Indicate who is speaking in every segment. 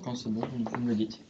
Speaker 1: Quand c'est bon, vous me le dites.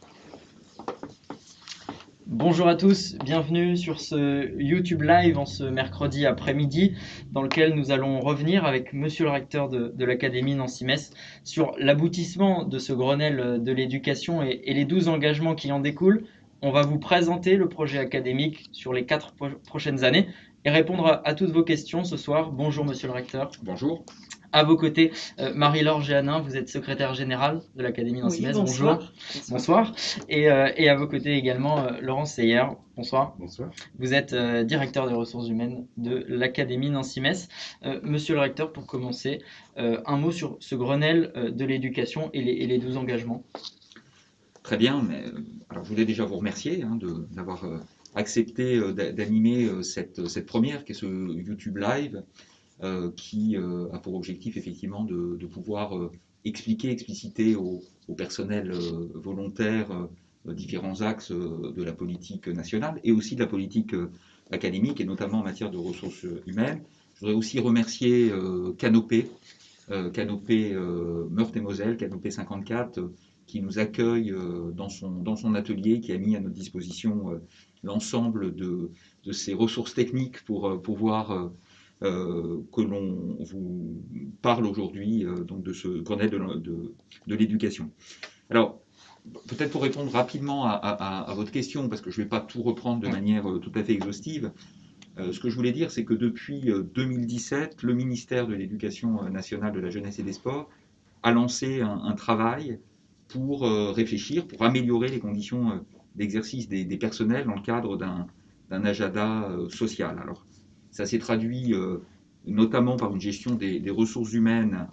Speaker 1: Bonjour à tous, bienvenue sur ce YouTube Live en ce mercredi après-midi dans lequel nous allons revenir avec monsieur le recteur de l'Académie Nancy-Metz sur l'aboutissement de ce Grenelle de l'éducation et les 12 engagements qui en découlent. On va vous présenter le projet académique sur les 4 prochaines années et répondre à toutes vos questions ce soir. Bonjour monsieur le recteur.
Speaker 2: Bonjour.
Speaker 1: À vos côtés, Marie-Laure Géanin, vous êtes secrétaire générale de l'Académie Nancy-Metz.
Speaker 3: Oui, bonsoir.
Speaker 1: Bonjour. Bonsoir. Et à vos côtés également, Laurence Seyer. Bonsoir.
Speaker 2: Bonsoir.
Speaker 1: Vous êtes directeur des ressources humaines de l'Académie Nancy-Metz. Monsieur le recteur, pour commencer, un mot sur ce Grenelle de l'éducation et les 12 engagements.
Speaker 2: Très bien. Alors, je voulais déjà vous remercier d'avoir accepté d'animer cette première, qui est ce YouTube Live, qui a pour objectif effectivement de pouvoir expliciter au personnel volontaire différents axes de la politique nationale et aussi de la politique académique, et notamment en matière de ressources humaines. Je voudrais aussi remercier Canopé Meurthe-et-Moselle, Canopé 54, qui nous accueille dans son atelier, qui a mis à notre disposition l'ensemble de ces ressources techniques pour pouvoir que l'on vous parle aujourd'hui donc de ce Grenelle de l'éducation. Alors, peut-être pour répondre rapidement à votre question, parce que je ne vais pas tout reprendre de manière tout à fait exhaustive, ce que je voulais dire, c'est que depuis 2017, le ministère de l'Éducation nationale, de la jeunesse et des sports a lancé un travail pour réfléchir, pour améliorer les conditions d'exercice des personnels dans le cadre d'un agenda social. Alors, ça s'est traduit notamment par une gestion des ressources humaines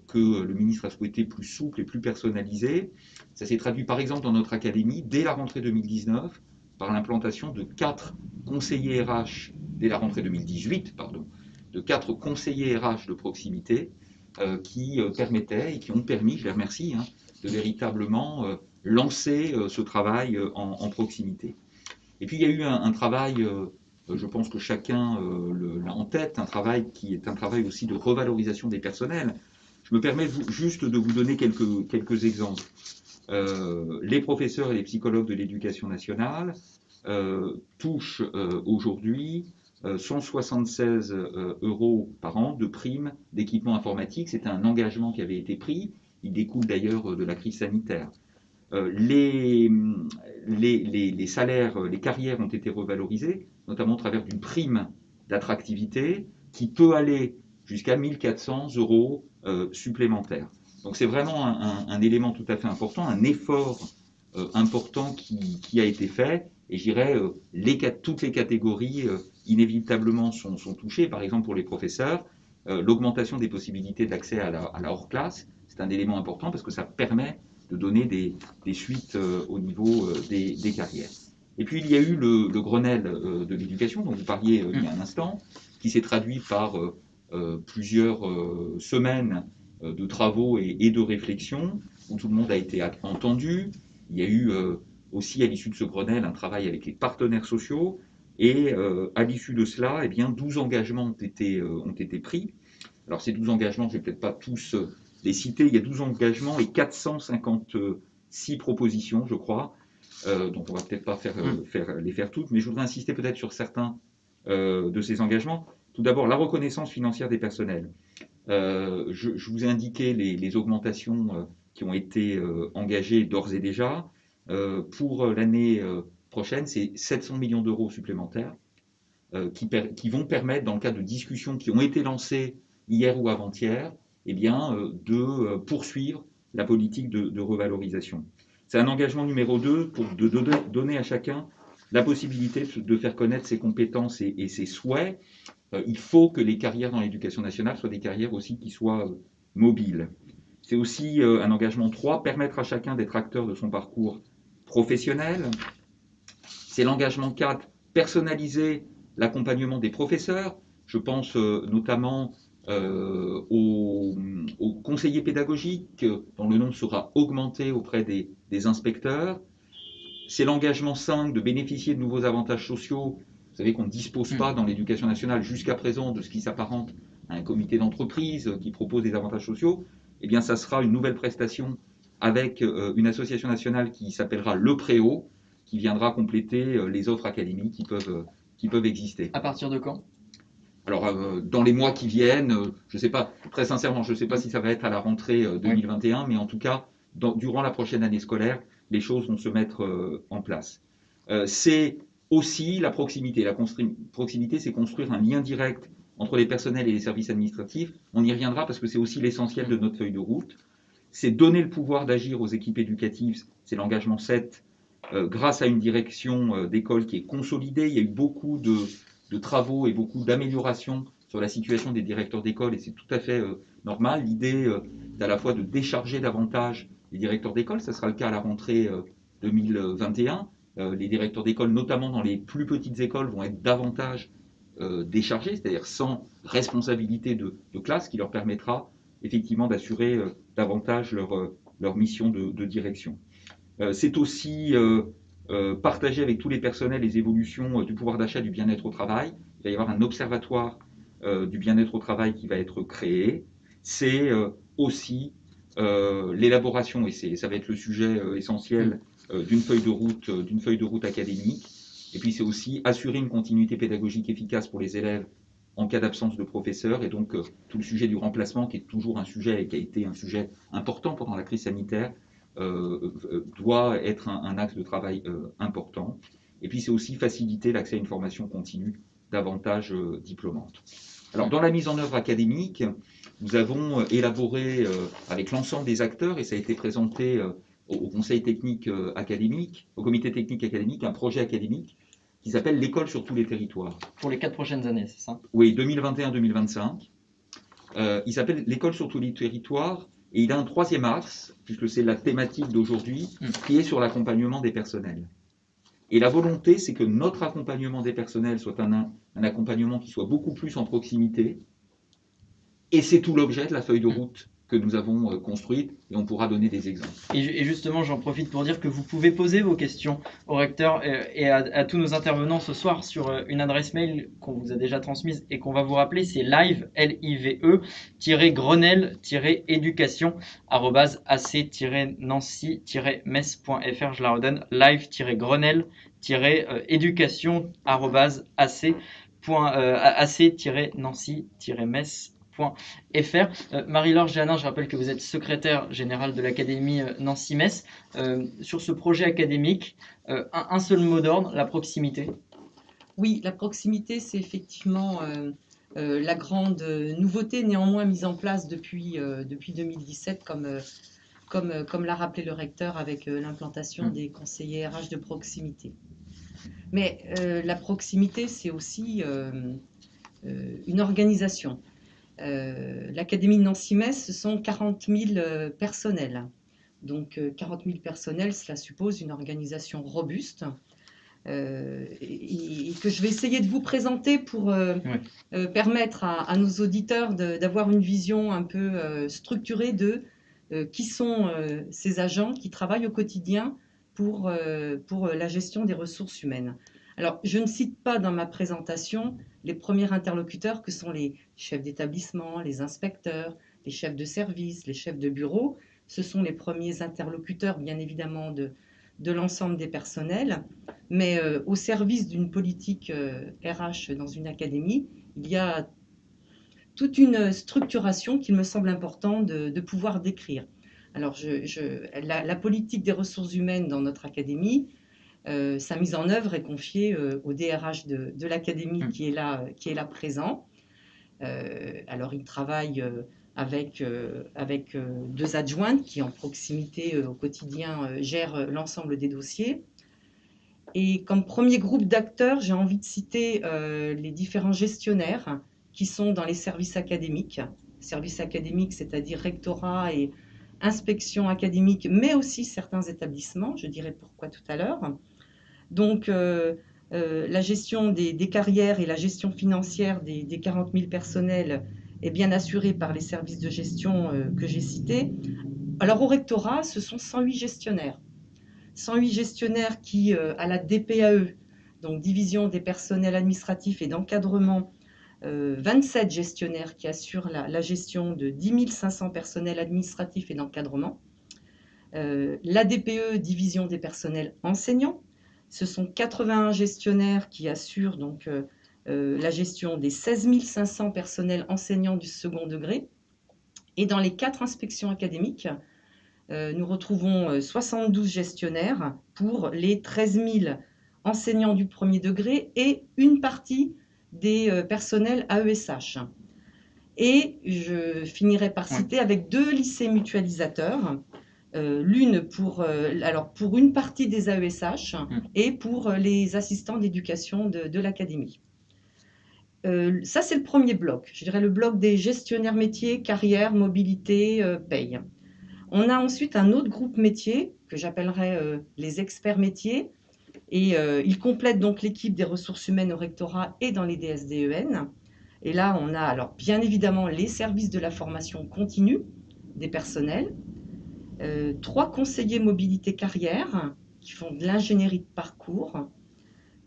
Speaker 2: que le ministre a souhaité plus souple et plus personnalisée. Ça s'est traduit par exemple dans notre académie, dès la rentrée 2019, par l'implantation de 4 conseillers RH, dès la rentrée 2018, pardon, de 4 conseillers RH de proximité qui permettaient et qui ont permis, je les remercie, de véritablement lancer ce travail en proximité. Et puis il y a eu un travail, je pense que chacun l'a en tête, un travail qui est un travail aussi de revalorisation des personnels. Je me permets juste de vous donner quelques exemples. Les professeurs et les psychologues de l'éducation nationale touchent aujourd'hui 176 € par an de primes d'équipement informatique. C'est un engagement qui avait été pris. Il découle d'ailleurs de la crise sanitaire. Les salaires, les carrières ont été revalorisées, notamment au travers d'une prime d'attractivité qui peut aller jusqu'à 1 400 € supplémentaires. Donc c'est vraiment un élément tout à fait important, un effort important qui a été fait. Et je dirais, toutes les catégories inévitablement sont touchées. Par exemple, pour les professeurs, l'augmentation des possibilités d'accès à la hors-classe, c'est un élément important parce que ça permet de donner des suites au niveau des carrières. Et puis il y a eu le Grenelle de l'éducation dont vous parliez il y a un instant, qui s'est traduit par plusieurs semaines de travaux et de réflexions, où tout le monde a été entendu. Il y a eu aussi à l'issue de ce Grenelle un travail avec les partenaires sociaux, et à l'issue de cela, eh bien, 12 engagements ont été pris. Alors ces 12 engagements, je ne vais peut-être pas tous les citer, il y a 12 engagements et 456 propositions, je crois. Donc on ne va peut-être pas les faire toutes, mais je voudrais insister peut-être sur certains de ces engagements. Tout d'abord, la reconnaissance financière des personnels. Je vous ai indiqué les augmentations qui ont été engagées d'ores et déjà. Pour l'année prochaine, c'est 700 millions d'euros supplémentaires qui vont permettre, dans le cadre de discussions qui ont été lancées hier ou avant-hier, eh bien, de poursuivre la politique de revalorisation. C'est un engagement numéro 2 de donner à chacun la possibilité de faire connaître ses compétences et ses souhaits. Il faut que les carrières dans l'éducation nationale soient des carrières aussi qui soient mobiles. C'est aussi un engagement 3, permettre à chacun d'être acteur de son parcours professionnel. C'est l'engagement 4, personnaliser l'accompagnement des professeurs. Je pense notamment aux conseillers pédagogiques, dont le nombre sera augmenté auprès des inspecteurs. C'est l'engagement 5 de bénéficier de nouveaux avantages sociaux. Vous savez qu'on ne dispose pas dans l'éducation nationale jusqu'à présent de ce qui s'apparente à un comité d'entreprise qui propose des avantages sociaux. Eh bien, ça sera une nouvelle prestation avec une association nationale qui s'appellera le Préau, qui viendra compléter les offres académiques qui peuvent exister.
Speaker 1: À partir de quand?
Speaker 2: Alors, dans les mois qui viennent, je ne sais pas, très sincèrement, je ne sais pas si ça va être à la rentrée 2021, mais en tout cas, durant la prochaine année scolaire, les choses vont se mettre en place. C'est aussi la proximité. La proximité, c'est construire un lien direct entre les personnels et les services administratifs. On y reviendra parce que c'est aussi l'essentiel de notre feuille de route. C'est donner le pouvoir d'agir aux équipes éducatives, c'est l'engagement 7, grâce à une direction d'école qui est consolidée. Il y a eu beaucoup de travaux et beaucoup d'améliorations sur la situation des directeurs d'école et c'est tout à fait normal. L'idée est à la fois de décharger davantage les directeurs d'école, ça sera le cas à la rentrée 2021. Les directeurs d'école, notamment dans les plus petites écoles, vont être davantage déchargés, c'est-à-dire sans responsabilité de classe, qui leur permettra effectivement d'assurer davantage leur mission de direction. C'est aussi partager avec tous les personnels les évolutions du pouvoir d'achat du bien-être au travail. Il va y avoir un observatoire du bien-être au travail qui va être créé. C'est aussi l'élaboration, et ça va être le sujet essentiel d'une feuille de route académique. Et puis c'est aussi assurer une continuité pédagogique efficace pour les élèves en cas d'absence de professeurs, et donc tout le sujet du remplacement qui est toujours un sujet et qui a été un sujet important pendant la crise sanitaire doit être un axe de travail important. Et puis c'est aussi faciliter l'accès à une formation continue davantage diplômante. Alors dans la mise en œuvre académique, nous avons élaboré avec l'ensemble des acteurs, et ça a été présenté au Conseil technique académique, au Comité technique académique, un projet académique qui s'appelle l'école sur tous les territoires.
Speaker 1: Pour les 4 prochaines années, c'est ça?
Speaker 2: Oui, 2021-2025. Il s'appelle l'école sur tous les territoires et il a un troisième axe, puisque c'est la thématique d'aujourd'hui, qui est sur l'accompagnement des personnels. Et la volonté, c'est que notre accompagnement des personnels soit un accompagnement qui soit beaucoup plus en proximité. Et c'est tout l'objet de la feuille de route que nous avons construite, et on pourra donner des exemples.
Speaker 1: Et justement, j'en profite pour dire que vous pouvez poser vos questions au recteur et à tous nos intervenants ce soir sur une adresse mail qu'on vous a déjà transmise et qu'on va vous rappeler, c'est live, live-grenelle-éducation @ac-nancy-metz.fr. Je la redonne, live-grenelle-éducation @ac-nancy-metz.fr. Marie-Laure Jeannin, je rappelle que vous êtes secrétaire générale de l'Académie Nancy-Metz. Sur ce projet académique, un seul mot d'ordre, la proximité.
Speaker 3: Oui, la proximité, c'est effectivement la grande nouveauté néanmoins mise en place depuis 2017, comme l'a rappelé le recteur avec l'implantation des conseillers RH de proximité. Mais la proximité, c'est aussi une organisation. L'Académie de Nancy-Metz, ce sont 40 000 personnels. Donc 40 000 personnels, cela suppose une organisation robuste et que je vais essayer de vous présenter pour permettre à nos auditeurs d'avoir une vision un peu structurée de qui sont ces agents qui travaillent au quotidien pour la gestion des ressources humaines. Alors, je ne cite pas dans ma présentation les premiers interlocuteurs que sont les chefs d'établissement, les inspecteurs, les chefs de service, les chefs de bureau. Ce sont les premiers interlocuteurs, bien évidemment, de l'ensemble des personnels. Mais au service d'une politique RH dans une académie, il y a toute une structuration qu'il me semble important de pouvoir décrire. Alors, la politique des ressources humaines dans notre académie, sa mise en œuvre est confiée au DRH de l'académie qui est là présent. Alors, il travaille avec 2 adjointes qui, en proximité au quotidien, gèrent l'ensemble des dossiers. Et comme premier groupe d'acteurs, j'ai envie de citer les différents gestionnaires qui sont dans les services académiques. Services académiques, c'est-à-dire rectorat et inspection académique, mais aussi certains établissements, je dirai pourquoi tout à l'heure. Donc, la gestion des carrières et la gestion financière des 40 000 personnels est bien assurée par les services de gestion que j'ai cités. Alors, au rectorat, ce sont 108 gestionnaires. 108 gestionnaires qui, à la DPAE, donc Division des personnels administratifs et d'encadrement, 27 gestionnaires qui assurent la gestion de 10 500 personnels administratifs et d'encadrement. La DPE, division des personnels enseignants. Ce sont 81 gestionnaires qui assurent donc la gestion des 16 500 personnels enseignants du second degré. Et dans les 4 inspections académiques, nous retrouvons 72 gestionnaires pour les 13 000 enseignants du premier degré et une partie des personnels AESH. Et je finirai par citer avec 2 lycées mutualisateurs, l'une pour une partie des AESH et pour les assistants d'éducation de l'académie. Ça, c'est le premier bloc, je dirais le bloc des gestionnaires métiers, carrière, mobilité, paye. On a ensuite un autre groupe métier que j'appellerais les experts métiers, et ils complètent donc l'équipe des ressources humaines au rectorat et dans les DSDEN. Et là, on a alors bien évidemment les services de la formation continue des personnels, 3 conseillers mobilité carrière qui font de l'ingénierie de parcours,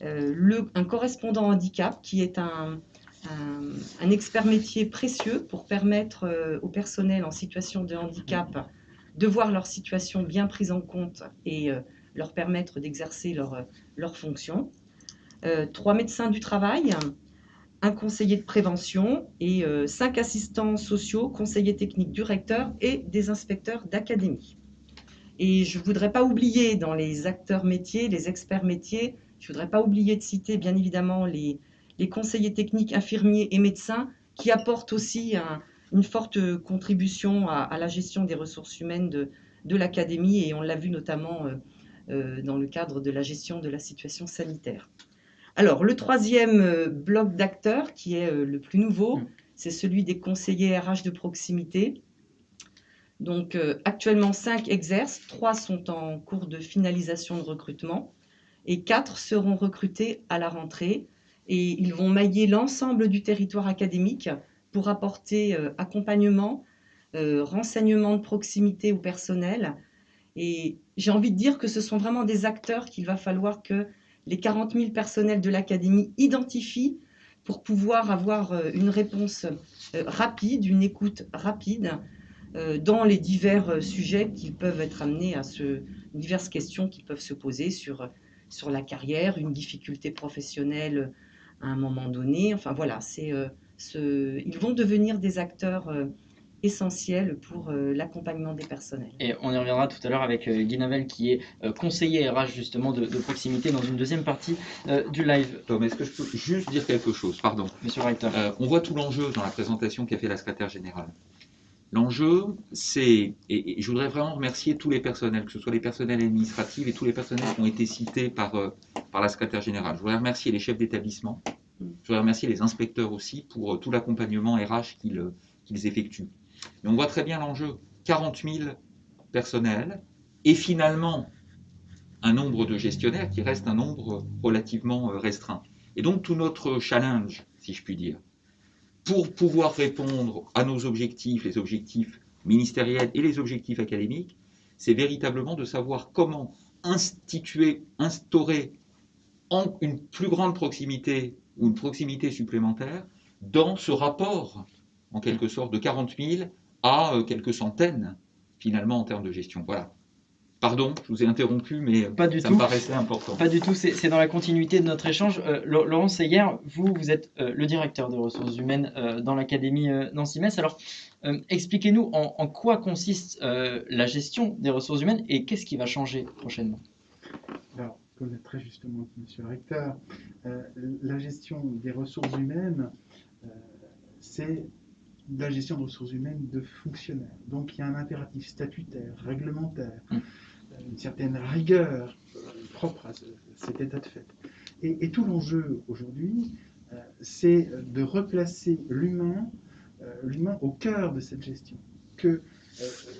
Speaker 3: un correspondant handicap qui est un expert métier précieux pour permettre au personnel en situation de handicap de voir leur situation bien prise en compte et leur permettre d'exercer leurs fonctions. 3 médecins du travail, un conseiller de prévention et 5 assistants sociaux, conseillers techniques du recteur et des inspecteurs d'académie. Et je ne voudrais pas oublier dans les acteurs métiers, les experts métiers, je ne voudrais pas oublier de citer bien évidemment les conseillers techniques, infirmiers et médecins qui apportent aussi une forte contribution à la gestion des ressources humaines de l'académie, et on l'a vu notamment dans le cadre de la gestion de la situation sanitaire. Alors, le troisième bloc d'acteurs, qui est le plus nouveau, c'est celui des conseillers RH de proximité. Donc, actuellement, 5 exercent, 3 sont en cours de finalisation de recrutement et 4 seront recrutés à la rentrée. Et ils vont mailler l'ensemble du territoire académique pour apporter accompagnement, renseignement de proximité au personnel. Et j'ai envie de dire que ce sont vraiment des acteurs qu'il va falloir que les 40 000 personnels de l'académie identifient pour pouvoir avoir une réponse rapide, une écoute rapide dans les divers sujets qui peuvent être amenés diverses questions qui peuvent se poser sur la carrière, une difficulté professionnelle à un moment donné. Enfin voilà, ils vont devenir des acteurs essentiels pour l'accompagnement des personnels.
Speaker 1: Et on y reviendra tout à l'heure avec Guy Navel, qui est conseiller RH justement de proximité dans une deuxième partie du live.
Speaker 2: Tom, est-ce que je peux juste dire quelque chose? Pardon.
Speaker 1: Monsieur le recteur.
Speaker 2: On voit tout l'enjeu dans la présentation qu'a fait la secrétaire générale. L'enjeu, c'est, et je voudrais vraiment remercier tous les personnels, que ce soit les personnels administratifs et tous les personnels qui ont été cités par la secrétaire générale. Je voudrais remercier les chefs d'établissement, je voudrais remercier les inspecteurs aussi pour tout l'accompagnement RH qu'ils effectuent. Et on voit très bien l'enjeu, 40 000 personnels et finalement un nombre de gestionnaires qui reste un nombre relativement restreint. Et donc tout notre challenge, si je puis dire, pour pouvoir répondre à nos objectifs, les objectifs ministériels et les objectifs académiques, c'est véritablement de savoir comment instaurer une plus grande proximité ou une proximité supplémentaire dans ce rapport, en quelque sorte, de 40 000 à quelques centaines, finalement, en termes de gestion. Voilà. Pardon, je vous ai interrompu, mais ça me paraissait important.
Speaker 1: Pas du tout, c'est dans la continuité de notre échange. Laurent Seyer, vous êtes le directeur des ressources humaines dans l'Académie Nancy-Metz. Alors, expliquez-nous en quoi consiste la gestion des ressources humaines et qu'est-ce qui va changer prochainement.
Speaker 4: Alors, comme l'a très justement dit Monsieur le recteur, la gestion des ressources humaines, c'est la gestion de ressources humaines de fonctionnaires. Donc, il y a un impératif statutaire, réglementaire, une certaine rigueur propre à cet état de fait. Et tout l'enjeu aujourd'hui, c'est de replacer l'humain au cœur de cette gestion. Que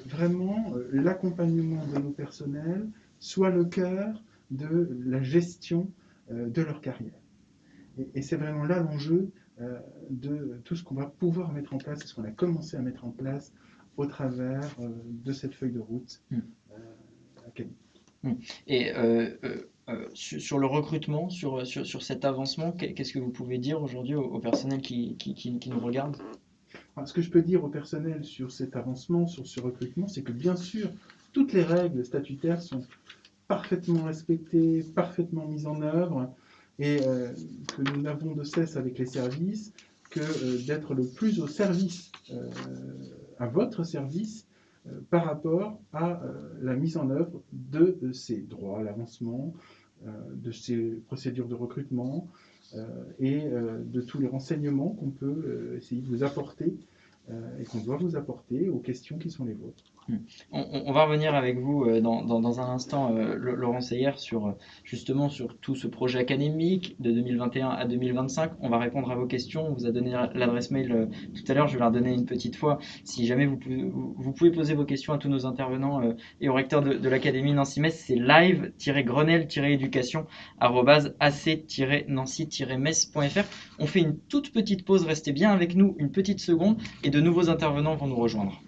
Speaker 4: vraiment l'accompagnement de nos personnels soit le cœur de la gestion de leur carrière. Et c'est vraiment là l'enjeu de tout ce qu'on va pouvoir mettre en place, ce qu'on a commencé à mettre en place au travers de cette feuille de route académique.
Speaker 1: Et sur le recrutement, sur cet avancement, qu'est-ce que vous pouvez dire aujourd'hui au personnel qui nous regarde?
Speaker 4: Alors, ce que je peux dire au personnel sur cet avancement, sur ce recrutement, c'est que bien sûr, toutes les règles statutaires sont parfaitement respectées, parfaitement mises en œuvre, et que nous n'avons de cesse avec les services que d'être le plus au service, à votre service, par rapport à la mise en œuvre de ces droits à l'avancement, de ces procédures de recrutement et de tous les renseignements qu'on peut essayer de vous apporter et qu'on doit vous apporter aux questions qui sont les vôtres.
Speaker 1: On va revenir avec vous dans un instant, Laurent Seyer, justement sur tout ce projet académique de 2021 à 2025. On va répondre à vos questions. On vous a donné l'adresse mail tout à l'heure. Je vais la redonner une petite fois. Si jamais vous pouvez poser vos questions à tous nos intervenants et au recteur de l'Académie Nancy-Metz, c'est live-grenelle-éducation@ac-nancy-metz.fr. On fait une toute petite pause. Restez bien avec nous une petite seconde et de nouveaux intervenants vont nous rejoindre.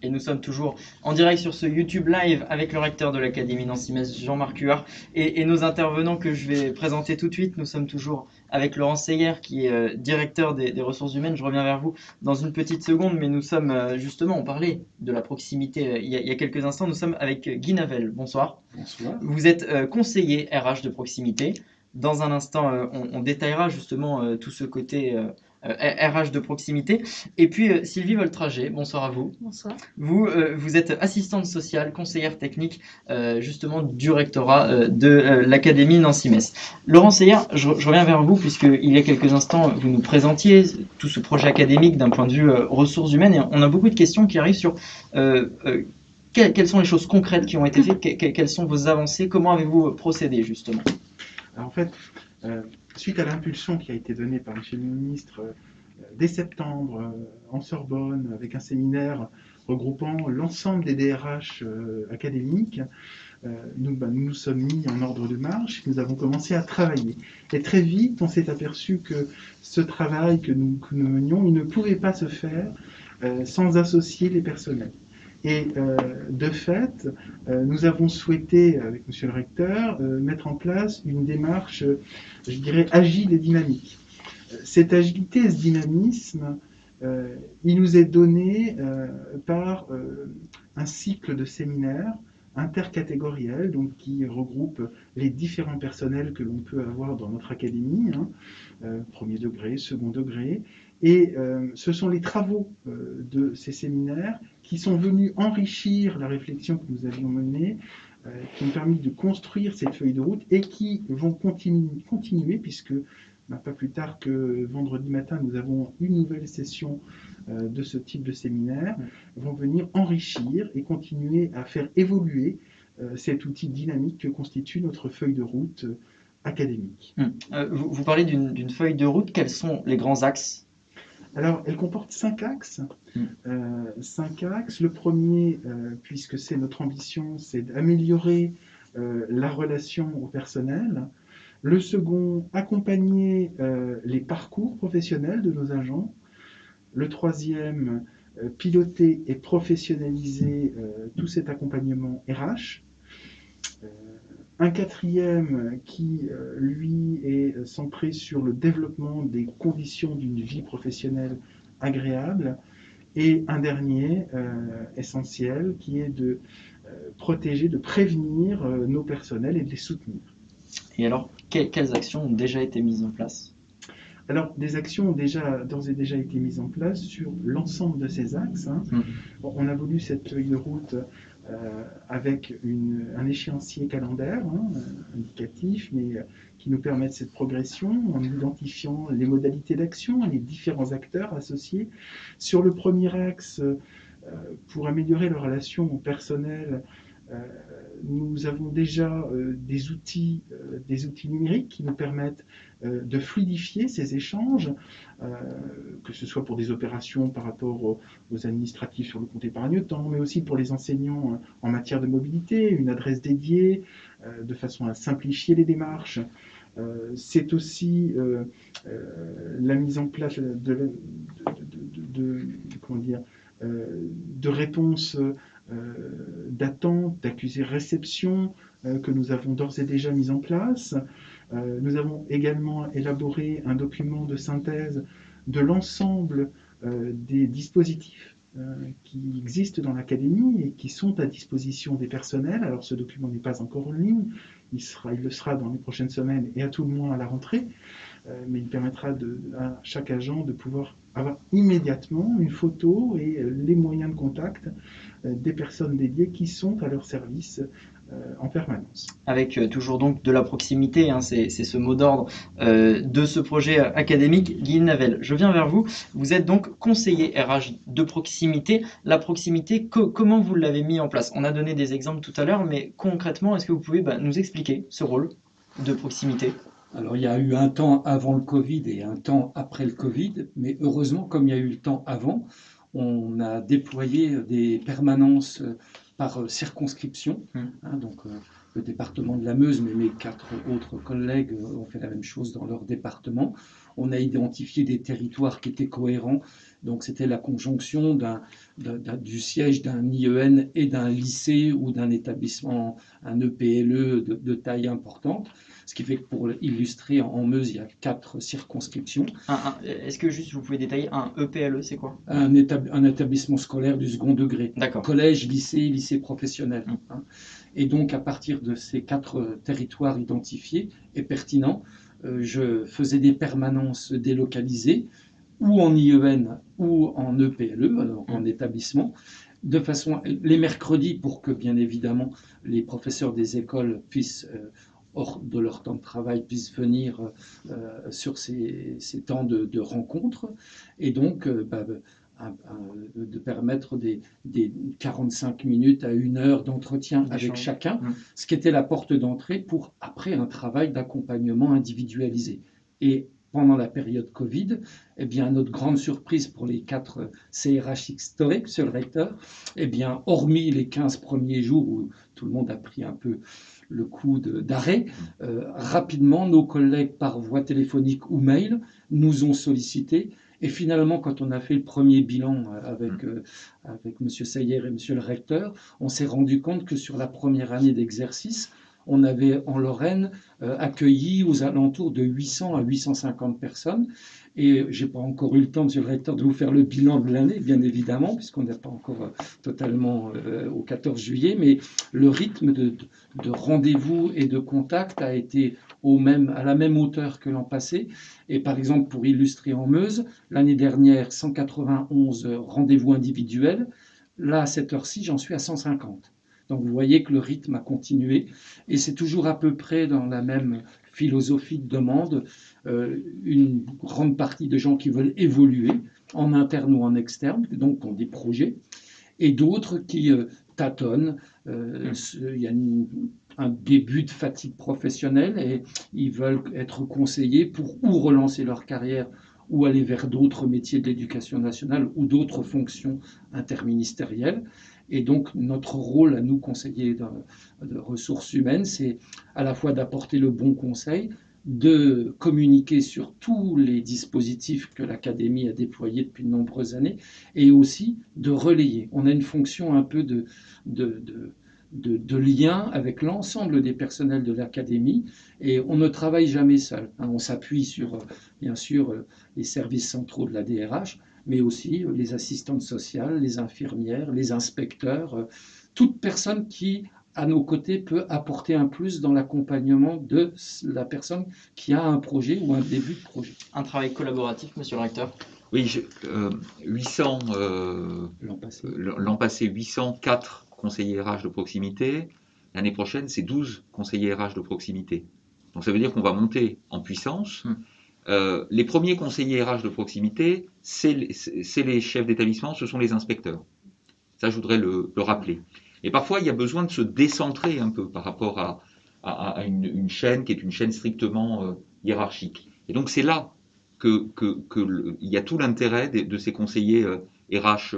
Speaker 1: Et nous sommes toujours en direct sur ce YouTube Live avec le recteur de l'Académie Nancy-Metz, Jean-Marc Huard, et nos intervenants que je vais présenter tout de suite. Nous sommes toujours avec Laurent Seyer, qui est directeur des ressources humaines. Je reviens vers vous dans une petite seconde, mais nous sommes justement, on parlait de la proximité il y a quelques instants, nous sommes avec Guy Navel. Bonsoir.
Speaker 4: Bonsoir.
Speaker 1: Vous êtes conseiller RH de proximité. Dans un instant, on détaillera justement tout ce côté RH de proximité. Et puis Sylvie Voltrager, bonsoir à vous.
Speaker 5: Bonsoir.
Speaker 1: Vous êtes assistante sociale, conseillère technique justement du rectorat de l'Académie Nancy-Metz. Laurent Seyer, je reviens vers vous puisqu'il y a quelques instants, vous nous présentiez tout ce projet académique d'un point de vue ressources humaines. Et on a beaucoup de questions qui arrivent sur quelles sont les choses concrètes qui ont été faites, quelles sont vos avancées, comment avez-vous procédé justement?
Speaker 4: Alors, en fait, suite à l'impulsion qui a été donnée par M. le ministre dès septembre en Sorbonne, avec un séminaire regroupant l'ensemble des DRH académiques, nous nous sommes mis en ordre de marche, nous avons commencé à travailler. Et très vite, on s'est aperçu que ce travail que nous menions, il ne pouvait pas se faire sans associer les personnels. Et de fait, nous avons souhaité, avec M. le recteur, mettre en place une démarche, je dirais, agile et dynamique. Cette agilité et ce dynamisme, il nous est donné par un cycle de séminaires intercatégoriels, donc qui regroupe les différents personnels que l'on peut avoir dans notre académie, premier degré, second degré, et ce sont les travaux de ces séminaires qui sont venus enrichir la réflexion que nous avions menée, qui ont permis de construire cette feuille de route et qui vont continuer puisque pas plus tard que vendredi matin, nous avons une nouvelle session de ce type de séminaire, vont venir enrichir et continuer à faire évoluer cet outil dynamique que constitue notre feuille de route académique.
Speaker 1: Vous parlez d'une feuille de route, quels sont les grands axes?
Speaker 4: Alors, elle comporte 5 axes. 5 axes. Le premier, puisque c'est notre ambition, c'est d'améliorer la relation au personnel. Le second, accompagner les parcours professionnels de nos agents. Le troisième, piloter et professionnaliser tout cet accompagnement RH Un quatrième qui, lui, est centré sur le développement des conditions d'une vie professionnelle agréable. Et un dernier essentiel qui est de protéger, de prévenir nos personnels et de les soutenir.
Speaker 1: Et alors, quelles actions ont déjà été mises en place?
Speaker 4: Alors, des actions ont d'ores et déjà été mises en place sur l'ensemble de ces axes. Bon, on a voulu cette feuille de route avec un échéancier calendaire indicatif, mais qui nous permette cette progression en identifiant les modalités d'action, les différents acteurs associés. Sur le premier axe, pour améliorer la relation au personnel, nous avons déjà des outils numériques qui nous permettent de fluidifier ces échanges, que ce soit pour des opérations par rapport aux administratifs sur le compte épargne-temps, mais aussi pour les enseignants en matière de mobilité, une adresse dédiée, de façon à simplifier les démarches. C'est aussi la mise en place de réponses d'attente, d'accusé-réception que nous avons d'ores et déjà mis en place. Nous avons également élaboré un document de synthèse de l'ensemble des dispositifs qui existent dans l'académie et qui sont à disposition des personnels. Alors ce document n'est pas encore en ligne, il le sera dans les prochaines semaines et à tout le moins à la rentrée, mais il permettra à chaque agent de pouvoir avoir immédiatement une photo et les moyens de contact des personnes dédiées qui sont à leur service en permanence.
Speaker 1: Avec toujours donc de la proximité, hein, c'est ce mot d'ordre de ce projet académique. Guy Navel, je viens vers vous. Vous êtes donc conseiller RH de proximité. La proximité, comment vous l'avez mis en place? On a donné des exemples tout à l'heure, mais concrètement, est-ce que vous pouvez nous expliquer ce rôle de proximité?
Speaker 5: Alors, il y a eu un temps avant le Covid et un temps après le Covid, mais heureusement, comme il y a eu le temps avant, on a déployé des permanences par circonscription. Donc, le département de la Meuse, mais mes 4 autres collègues ont fait la même chose dans leur département. On a identifié des territoires qui étaient cohérents. Donc, c'était la conjonction du siège d'un IEN et d'un lycée ou d'un établissement, un EPLE de taille importante. Ce qui fait que pour illustrer, en Meuse, il y a 4 circonscriptions.
Speaker 1: Est-ce que juste vous pouvez détailler un EPLE, c'est quoi?
Speaker 5: Un établissement scolaire du second degré.
Speaker 1: D'accord.
Speaker 5: Collège, lycée professionnel. Et donc, à partir de ces 4 territoires identifiés et pertinents, je faisais des permanences délocalisées, ou en IEN ou en EPLE, alors en établissement, de façon, les mercredis, pour que, bien évidemment, les professeurs des écoles puissent hors de leur temps de travail, puissent venir sur ces temps de rencontres, et donc de permettre des 45 minutes à 1 heure d'entretien avec chacun, ce qui était la porte d'entrée pour après un travail d'accompagnement individualisé. Et pendant la période Covid, eh bien, notre grande surprise pour les 4 CRH historiques, Monsieur le Recteur, eh bien, hormis les 15 premiers jours où tout le monde a pris un peu le coup d'arrêt, rapidement, nos collègues par voie téléphonique ou mail nous ont sollicités. Et finalement, quand on a fait le premier bilan avec M. Sayer et M. le Recteur, on s'est rendu compte que sur la première année d'exercice, on avait en Lorraine accueilli aux alentours de 800 à 850 personnes. Et je n'ai pas encore eu le temps, Monsieur le Recteur, de vous faire le bilan de l'année, bien évidemment, puisqu'on n'est pas encore totalement au 14 juillet, mais le rythme de rendez-vous et de contact a été à la même hauteur que l'an passé. Et par exemple, pour illustrer en Meuse, l'année dernière, 191 rendez-vous individuels. Là, à cette heure-ci, j'en suis à 150. Donc vous voyez que le rythme a continué et c'est toujours à peu près dans la même philosophie de demande, une grande partie de gens qui veulent évoluer en interne ou en externe, donc ont des projets, et d'autres qui tâtonnent. Il y a un début de fatigue professionnelle et ils veulent être conseillés pour ou relancer leur carrière ou aller vers d'autres métiers de l'éducation nationale ou d'autres fonctions interministérielles. Et donc, notre rôle à nous, conseillers de ressources humaines, c'est à la fois d'apporter le bon conseil, de communiquer sur tous les dispositifs que l'Académie a déployés depuis de nombreuses années, et aussi de relayer. On a une fonction un peu de lien avec l'ensemble des personnels de l'académie, et on ne travaille jamais seul. On s'appuie sur, bien sûr, les services centraux de la DRH, mais aussi les assistantes sociales, les infirmières, les inspecteurs, toute personne qui, à nos côtés, peut apporter un plus dans l'accompagnement de la personne qui a un projet ou un début de projet.
Speaker 1: Un travail collaboratif, monsieur le recteur?
Speaker 2: Oui, 800, l'an passé, 804 conseillers RH de proximité. L'année prochaine, c'est 12 conseillers RH de proximité. Donc ça veut dire qu'on va monter en puissance. Les premiers conseillers RH de proximité, c'est les chefs d'établissement, ce sont les inspecteurs. Ça, je voudrais le rappeler. Et parfois, il y a besoin de se décentrer un peu par rapport à une chaîne qui est une chaîne strictement hiérarchique. Et donc c'est là il y a tout l'intérêt de ces conseillers RH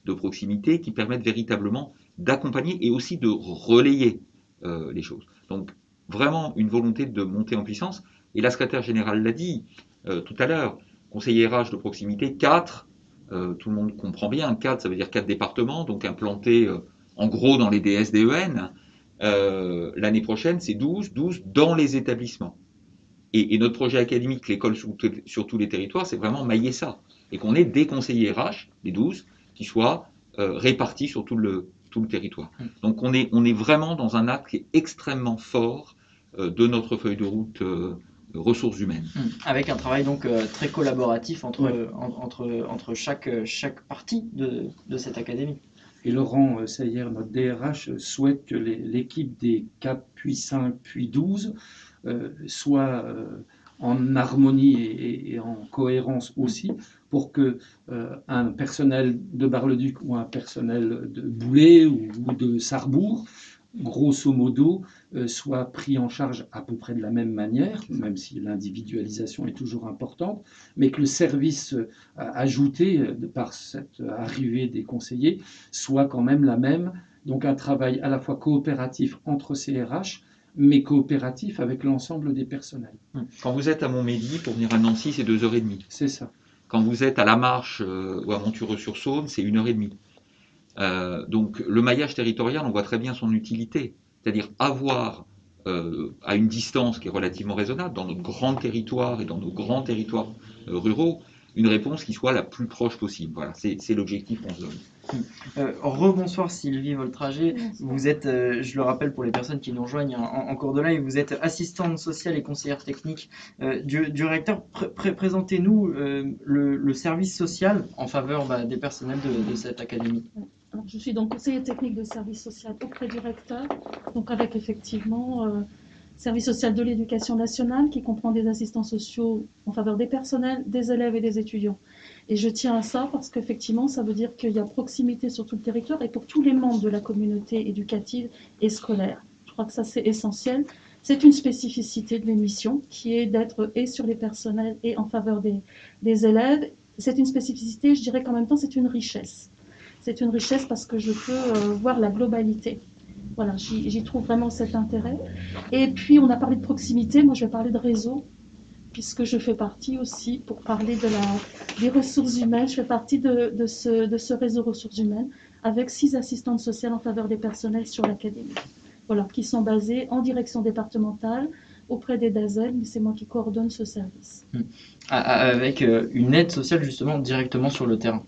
Speaker 2: de proximité qui permettent véritablement d'accompagner et aussi de relayer les choses. Donc vraiment une volonté de monter en puissance. Et la secrétaire générale l'a dit tout à l'heure, conseiller RH de proximité, 4, tout le monde comprend bien, 4 ça veut dire 4 départements, donc implantés en gros dans les DSDEN. L'année prochaine c'est 12 dans les établissements. Et notre projet académique, l'école sur tous les territoires, c'est vraiment mailler ça. Et qu'on ait des conseillers RH, les 12, qui soient répartis sur tout le territoire. Donc on est vraiment dans un acte qui est extrêmement fort de notre feuille de route ressources humaines.
Speaker 1: Avec un travail donc très collaboratif entre chaque partie de cette académie.
Speaker 5: Et Laurent Sayer, notre DRH, souhaite que l'équipe des 4, puis 5, puis 12 soit en harmonie et en cohérence aussi, pour que un personnel de Bar-le-Duc ou un personnel de Boulay ou de Sarrebourg, grosso modo, soit pris en charge à peu près de la même manière, même si l'individualisation est toujours importante, mais que le service ajouté par cette arrivée des conseillers soit quand même la même. Donc un travail à la fois coopératif entre CRH, mais coopératif avec l'ensemble des personnels.
Speaker 2: Quand vous êtes à Montmédy, pour venir à Nancy, c'est 2h30.
Speaker 5: C'est ça.
Speaker 2: Quand vous êtes à La Marche ou à Montureux-sur-Saône, c'est 1h30. Donc le maillage territorial, on voit très bien son utilité. C'est-à-dire avoir à une distance qui est relativement raisonnable, dans notre grand territoire et dans nos grands territoires ruraux, une réponse qui soit la plus proche possible. Voilà, c'est l'objectif qu'on se donne.
Speaker 1: Rebonsoir Sylvie Voltrager, vous êtes, je le rappelle pour les personnes qui nous rejoignent en cours de live, vous êtes assistante sociale et conseillère technique du recteur. Présentez-nous le service social en faveur des personnels de cette académie.
Speaker 6: Alors, je suis donc conseillère technique de service social auprès du recteur, donc avec effectivement service social de l'éducation nationale qui comprend des assistants sociaux en faveur des personnels, des élèves et des étudiants. Et je tiens à ça parce qu'effectivement, ça veut dire qu'il y a proximité sur tout le territoire et pour tous les membres de la communauté éducative et scolaire. Je crois que ça, c'est essentiel. C'est une spécificité de l'émission qui est d'être et sur les personnels et en faveur des élèves. C'est une spécificité, je dirais qu'en même temps, c'est une richesse. C'est une richesse parce que je peux voir la globalité. Voilà, j'y trouve vraiment cet intérêt. Et puis, on a parlé de proximité, moi je vais parler de réseau, puisque je fais partie aussi, pour parler des ressources humaines, je fais partie de ce réseau ressources humaines, avec 6 assistantes sociales en faveur des personnels sur l'académie. Voilà, qui sont basées en direction départementale, auprès des DAZEL, mais c'est moi qui coordonne ce service.
Speaker 1: Avec une aide sociale justement directement sur le terrain.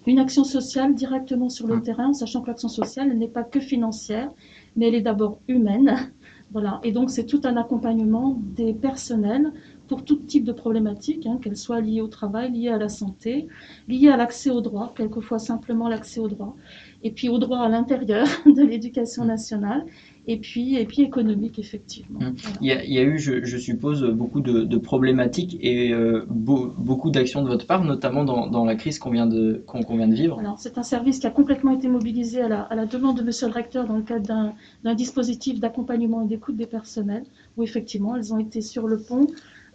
Speaker 6: Une action sociale directement sur le terrain, sachant que l'action sociale elle n'est pas que financière, mais elle est d'abord humaine. Voilà. Et donc c'est tout un accompagnement des personnels pour tout type de problématiques, qu'elles soient liées au travail, liées à la santé, liées à l'accès au droit, quelquefois simplement l'accès au droit, et puis au droit à l'intérieur de l'éducation nationale, et puis économique, effectivement.
Speaker 1: Voilà. Il y a eu, je suppose, beaucoup de problématiques et beaucoup d'actions de votre part, notamment dans la crise qu'on vient de vivre.
Speaker 6: Alors, c'est un service qui a complètement été mobilisé à la demande de monsieur le recteur dans le cadre d'un dispositif d'accompagnement et d'écoute des personnels, où effectivement, elles ont été sur le pont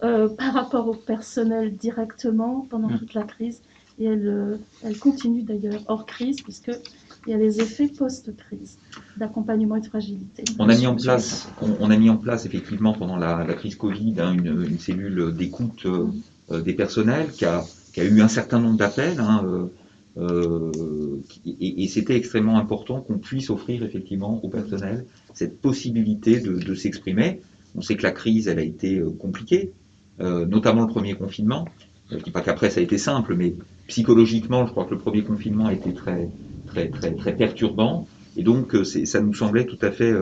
Speaker 6: par rapport au personnel directement pendant toute la crise. Et elles continuent d'ailleurs hors crise, puisque il y a les effets post-crise d'accompagnement et de fragilité.
Speaker 2: On a mis en place effectivement pendant la crise Covid une cellule d'écoute des personnels qui a eu un certain nombre d'appels et c'était extrêmement important qu'on puisse offrir effectivement au personnel cette possibilité de s'exprimer. On sait que la crise, elle a été compliquée, notamment le premier confinement. Je ne dis pas qu'après ça a été simple, mais psychologiquement, je crois que le premier confinement a été très perturbant. Et donc, ça nous semblait tout à fait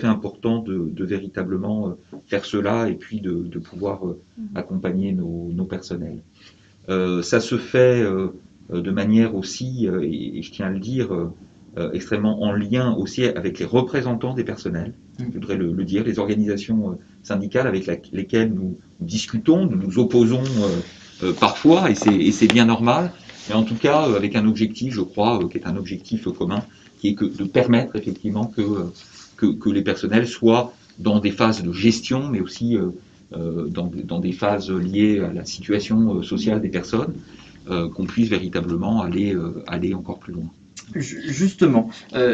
Speaker 2: important de véritablement faire cela et puis de pouvoir accompagner nos personnels. Ça se fait de manière aussi, et je tiens à le dire, extrêmement en lien aussi avec les représentants des personnels, je voudrais le dire, les organisations syndicales avec lesquelles nous discutons, nous nous opposons parfois, et c'est bien normal, mais en tout cas avec un objectif, je crois, qui est un objectif commun, qui est de permettre effectivement que les personnels soient dans des phases de gestion, mais aussi dans des phases liées à la situation sociale des personnes, qu'on puisse véritablement aller encore plus loin.
Speaker 1: Justement,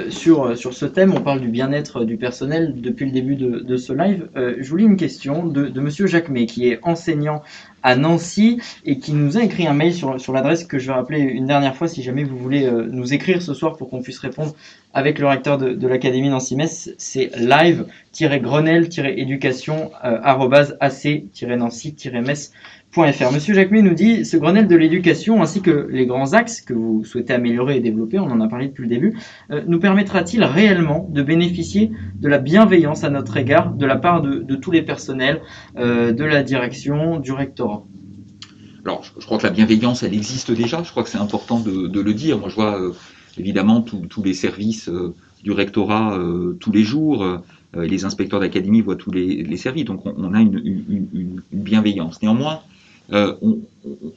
Speaker 1: sur ce thème, on parle du bien-être du personnel depuis le début de ce live. Je vous lis une question de Monsieur Jacquemet, qui est enseignant à Nancy et qui nous a écrit un mail sur l'adresse que je vais rappeler une dernière fois si jamais vous voulez nous écrire ce soir pour qu'on puisse répondre avec le recteur de l'Académie Nancy-Metz. C'est live-grenelle-éducation@ac-nancy-metz.fr. Monsieur Jacquemet nous dit: ce Grenelle de l'éducation ainsi que les grands axes que vous souhaitez améliorer et développer, on en a parlé depuis le début, nous permettra-t-il réellement de bénéficier de la bienveillance à notre égard de la part de tous les personnels, de la direction, du rectorat?
Speaker 2: Alors, je crois que la bienveillance, elle existe déjà. Je crois que c'est important de le dire. Moi, je vois évidemment tous les services du rectorat tous les jours. Les inspecteurs d'académie voient tous les services. Donc, on a une bienveillance. Néanmoins, on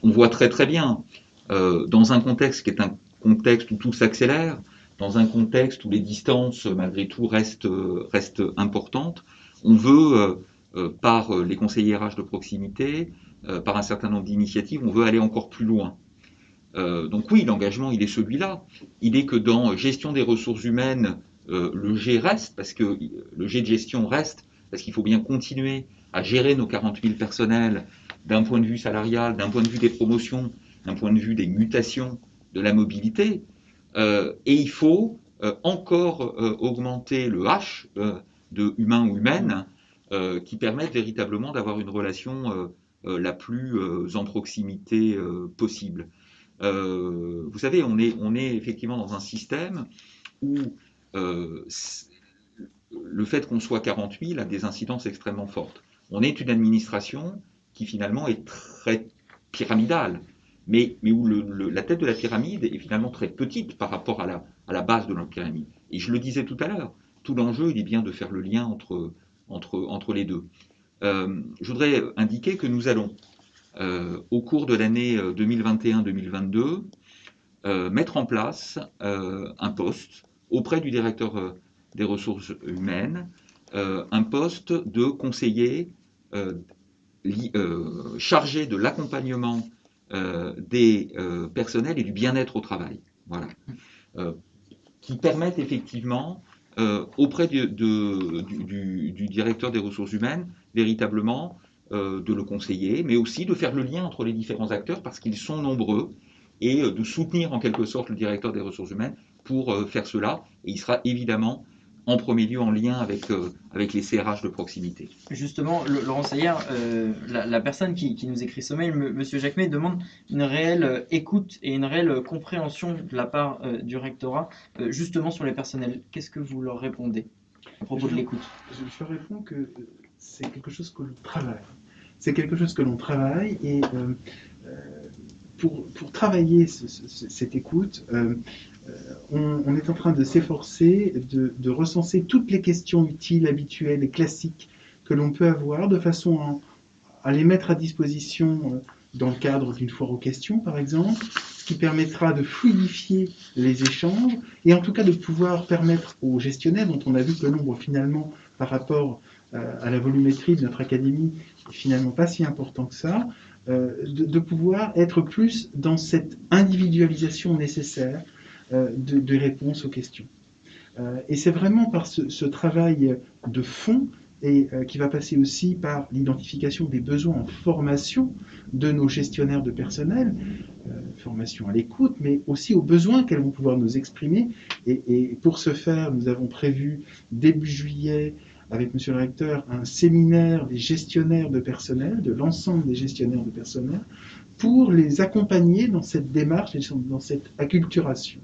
Speaker 2: voit très bien, dans un contexte qui est un contexte où tout s'accélère, dans un contexte où les distances, malgré tout, restent importantes, on veut, par les conseillers RH de proximité, par un certain nombre d'initiatives, on veut aller encore plus loin. Donc oui, l'engagement, il est celui-là. Il est que dans gestion des ressources humaines, le G reste, parce que le G de gestion reste, parce qu'il faut bien continuer à gérer nos 40 000 personnels d'un point de vue salarial, d'un point de vue des promotions, d'un point de vue des mutations, de la mobilité. Et il faut encore augmenter le H de humain ou humaine qui permettent véritablement d'avoir une relation la plus en proximité possible. Vous savez, on est effectivement dans un système où le fait qu'on soit 40 000 a des incidences extrêmement fortes. On est une administration qui finalement est très pyramidale, mais où la tête de la pyramide est finalement très petite par rapport à la base de notre pyramide. Et je le disais tout à l'heure, tout l'enjeu, il est bien de faire le lien entre les deux. Je voudrais indiquer que nous allons, au cours de l'année 2021-2022, mettre en place un poste auprès du directeur des ressources humaines, un poste de conseiller chargé de l'accompagnement des personnels et du bien-être au travail, voilà, qui permettent effectivement auprès du directeur des ressources humaines véritablement de le conseiller, mais aussi de faire le lien entre les différents acteurs parce qu'ils sont nombreux et de soutenir en quelque sorte le directeur des ressources humaines pour faire cela. Et il sera évidemment en premier lieu en lien avec les CRH de proximité.
Speaker 1: Justement, Laurent Seyer, la personne qui nous écrit ce mail, Monsieur Jacquemet, demande une réelle écoute et une réelle compréhension de la part du rectorat, justement sur les personnels. Qu'est-ce que vous leur répondez à propos de l'écoute?
Speaker 4: Je réponds que c'est quelque chose que l'on travaille. C'est quelque chose que l'on travaille et pour travailler cette écoute, on est en train de s'efforcer de recenser toutes les questions utiles, habituelles et classiques que l'on peut avoir de façon à les mettre à disposition dans le cadre d'une foire aux questions, par exemple, ce qui permettra de fluidifier les échanges et en tout cas de pouvoir permettre aux gestionnaires, dont on a vu que le nombre finalement par rapport à la volumétrie de notre académie est finalement pas si important que ça, de pouvoir être plus dans cette individualisation nécessaire de réponse aux questions. Et c'est vraiment par ce travail de fond et qui va passer aussi par l'identification des besoins en formation de nos gestionnaires de personnel formation à l'écoute, mais aussi aux besoins qu'elles vont pouvoir nous exprimer. Et pour ce faire, nous avons prévu début juillet, avec Monsieur le Recteur, un séminaire des gestionnaires de personnel, de l'ensemble des gestionnaires de personnel, pour les accompagner dans cette démarche et dans cette acculturation.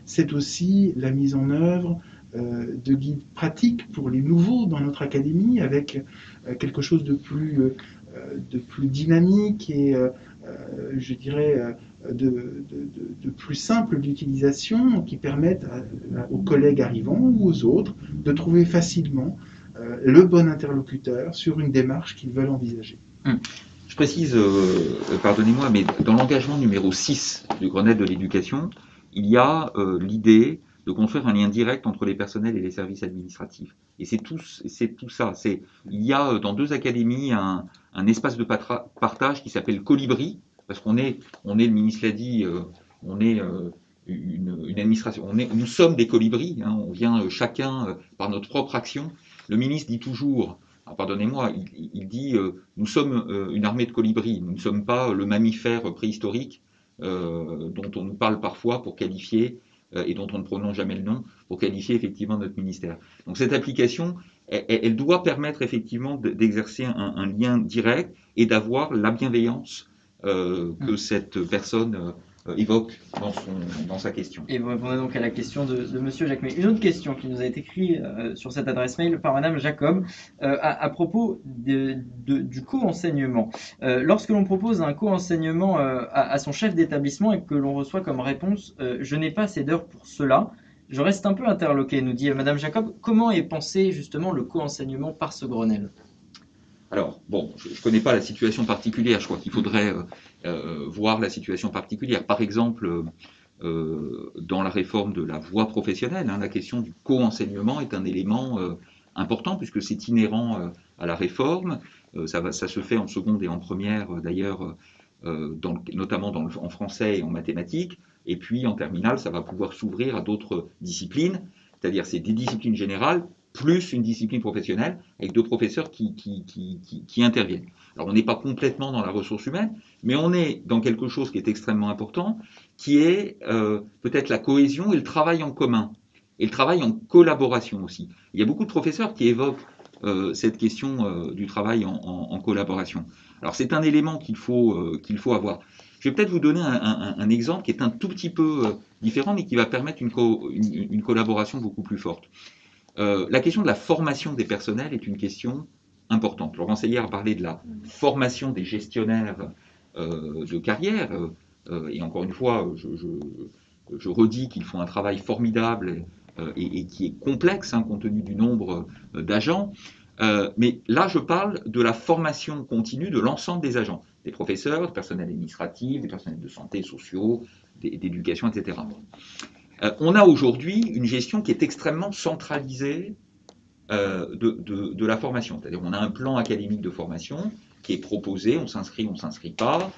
Speaker 4: C'est aussi la mise en œuvre de guides pratiques pour les nouveaux dans notre académie, avec quelque chose de plus dynamique et, je dirais, de plus simple d'utilisation, qui permettent aux collègues arrivants ou aux autres de trouver facilement le bon interlocuteur sur une démarche qu'ils veulent envisager.
Speaker 2: Je précise, pardonnez-moi, mais dans l'engagement numéro 6 du Grenelle de l'éducation, il y a l'idée de construire un lien direct entre les personnels et les services administratifs. Et c'est tout ça. Il y a dans 2 académies un espace de partage qui s'appelle Colibri, parce qu'on est, le ministre l'a dit, on est une administration, nous sommes des colibris, hein, on vient chacun par notre propre action. Le ministre dit toujours, pardonnez-moi, il dit nous sommes une armée de colibris, nous ne sommes pas le mammifère préhistorique dont on nous parle parfois pour qualifier et dont on ne prononce jamais le nom, pour qualifier effectivement notre ministère. Donc cette application, elle doit permettre effectivement d'exercer un lien direct et d'avoir la bienveillance que cette personne évoque dans sa question.
Speaker 1: Et vous répondez donc à la question de Monsieur Jacquemet. Une autre question qui nous a été écrite sur cette adresse mail par Madame Jacob à propos du co-enseignement. Lorsque l'on propose un co-enseignement à son chef d'établissement et que l'on reçoit comme réponse « je n'ai pas assez d'heures pour cela », je reste un peu interloqué, nous dit Madame Jacob. Comment est pensé justement le co-enseignement par ce Grenelle ?
Speaker 2: Alors, bon, je ne connais pas la situation particulière, je crois qu'il faudrait voir la situation particulière. Par exemple, dans la réforme de la voie professionnelle, hein, la question du co-enseignement est un élément important, puisque c'est inhérent à la réforme. Ça se fait en seconde et en première, d'ailleurs, notamment en français et en mathématiques. Et puis, en terminale, ça va pouvoir s'ouvrir à d'autres disciplines, c'est-à-dire c'est des disciplines générales, plus une discipline professionnelle, avec 2 professeurs qui interviennent. Alors on n'est pas complètement dans la ressource humaine, mais on est dans quelque chose qui est extrêmement important, qui est peut-être la cohésion et le travail en commun, et le travail en collaboration aussi. Il y a beaucoup de professeurs qui évoquent cette question du travail en collaboration. Alors c'est un élément qu'il faut avoir. Je vais peut-être vous donner un exemple qui est un tout petit peu différent, mais qui va permettre une collaboration beaucoup plus forte. La question de la formation des personnels est une question importante. Laurent Seyer a parlé de la formation des gestionnaires de carrière, et encore une fois, je redis qu'ils font un travail formidable et qui est complexe, hein, compte tenu du nombre d'agents. Mais là, je parle de la formation continue de l'ensemble des agents, des professeurs, du personnel administratif, des personnels de santé, sociaux, d'éducation, etc. On a aujourd'hui une gestion qui est extrêmement centralisée de la formation. C'est-à-dire on a un plan académique de formation qui est proposé, on s'inscrit pas.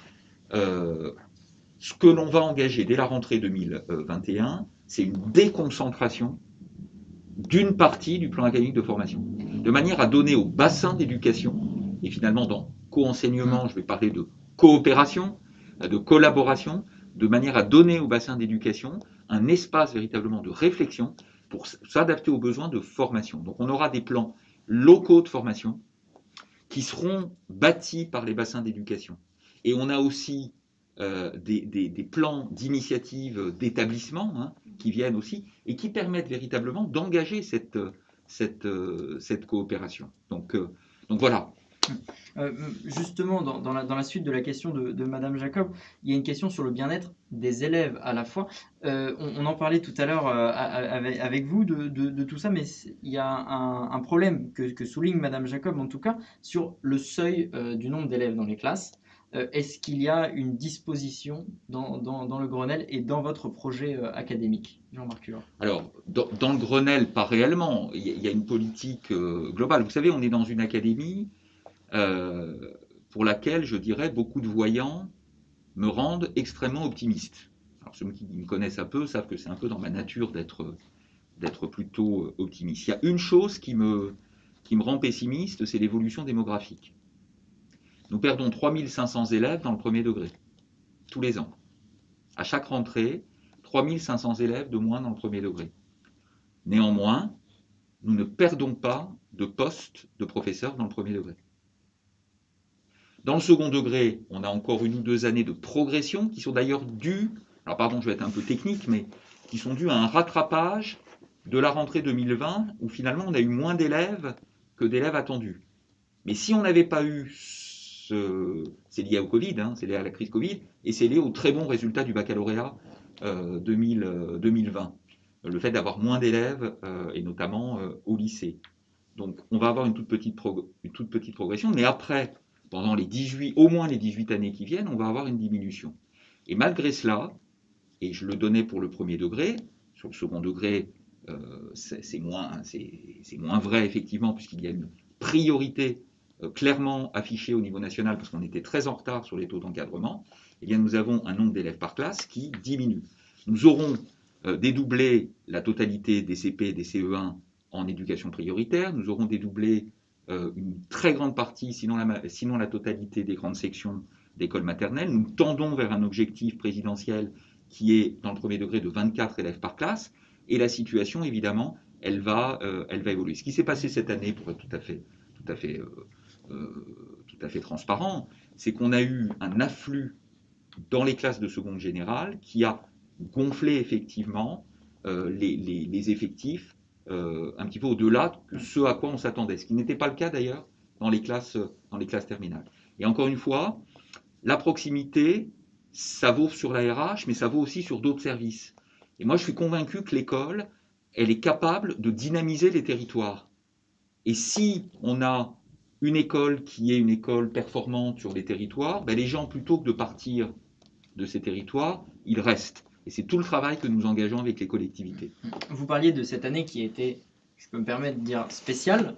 Speaker 2: Ce que l'on va engager dès la rentrée 2021, c'est une déconcentration d'une partie du plan académique de formation, de manière à donner au bassin d'éducation, et finalement dans co-enseignement, je vais parler de coopération, de collaboration, de manière à donner au bassin d'éducation un espace véritablement de réflexion pour s'adapter aux besoins de formation. Donc on aura des plans locaux de formation qui seront bâtis par les bassins d'éducation. Et on a aussi des plans d'initiative d'établissement, hein, qui viennent aussi et qui permettent véritablement d'engager cette coopération. Donc voilà.
Speaker 1: Justement, dans la suite de la question de Madame Jacob, il y a une question sur le bien-être des élèves à la fois. On en parlait tout à l'heure avec vous de tout ça, mais il y a un problème que souligne Madame Jacob, en tout cas, sur le seuil du nombre d'élèves dans les classes. Est-ce qu'il y a une disposition dans le Grenelle et dans votre projet académique, Jean-Marc Huard?
Speaker 2: Alors, dans le Grenelle, pas réellement. Il y a une politique globale. Vous savez, on est dans une académie pour laquelle, je dirais, beaucoup de voyants me rendent extrêmement optimiste. Alors, ceux qui me connaissent un peu savent que c'est un peu dans ma nature d'être plutôt optimiste. Il y a une chose qui me rend pessimiste, c'est l'évolution démographique. Nous perdons 3500 élèves dans le premier degré. tous les ans. À chaque rentrée, 3500 élèves de moins dans le premier degré. Néanmoins, nous ne perdons pas de poste de professeur dans le premier degré. Dans le second degré, on a encore 1 ou 2 années de progression qui sont d'ailleurs dues, alors pardon, je vais être un peu technique, mais qui sont dues à un rattrapage de la rentrée 2020 où finalement on a eu moins d'élèves que d'élèves attendus. Mais si on n'avait pas eu c'est lié au Covid, hein, c'est lié à la crise Covid, et c'est lié aux très bons résultats du baccalauréat 2020. Le fait d'avoir moins d'élèves, et notamment au lycée. Donc on va avoir une toute petite progression, mais après, pendant au moins les 18 années qui viennent, on va avoir une diminution. Et malgré cela, et je le donnais pour le premier degré, sur le second degré, c'est moins vrai effectivement, puisqu'il y a une priorité clairement affichée au niveau national, parce qu'on était très en retard sur les taux d'encadrement. Eh bien, nous avons un nombre d'élèves par classe qui diminue. Nous aurons dédoublé la totalité des CP et des CE1 en éducation prioritaire. Nous aurons dédoublé une très grande partie, sinon la totalité des grandes sections d'école maternelle. Nous tendons vers un objectif présidentiel qui est dans le premier degré de 24 élèves par classe. Et la situation, évidemment, elle va évoluer. Ce qui s'est passé cette année, pour être tout à fait transparent, c'est qu'on a eu un afflux dans les classes de seconde générale qui a gonflé effectivement les effectifs un petit peu au-delà de ce à quoi on s'attendait, ce qui n'était pas le cas d'ailleurs dans les classes terminales. Et encore une fois, la proximité, ça vaut sur la RH, mais ça vaut aussi sur d'autres services. Et moi, je suis convaincu que l'école, elle est capable de dynamiser les territoires. Et si on a une école qui est une école performante sur les territoires, ben les gens, plutôt que de partir de ces territoires, ils restent. Et c'est tout le travail que nous engageons avec les collectivités.
Speaker 1: Vous parliez de cette année qui a été, je peux me permettre de dire, spéciale.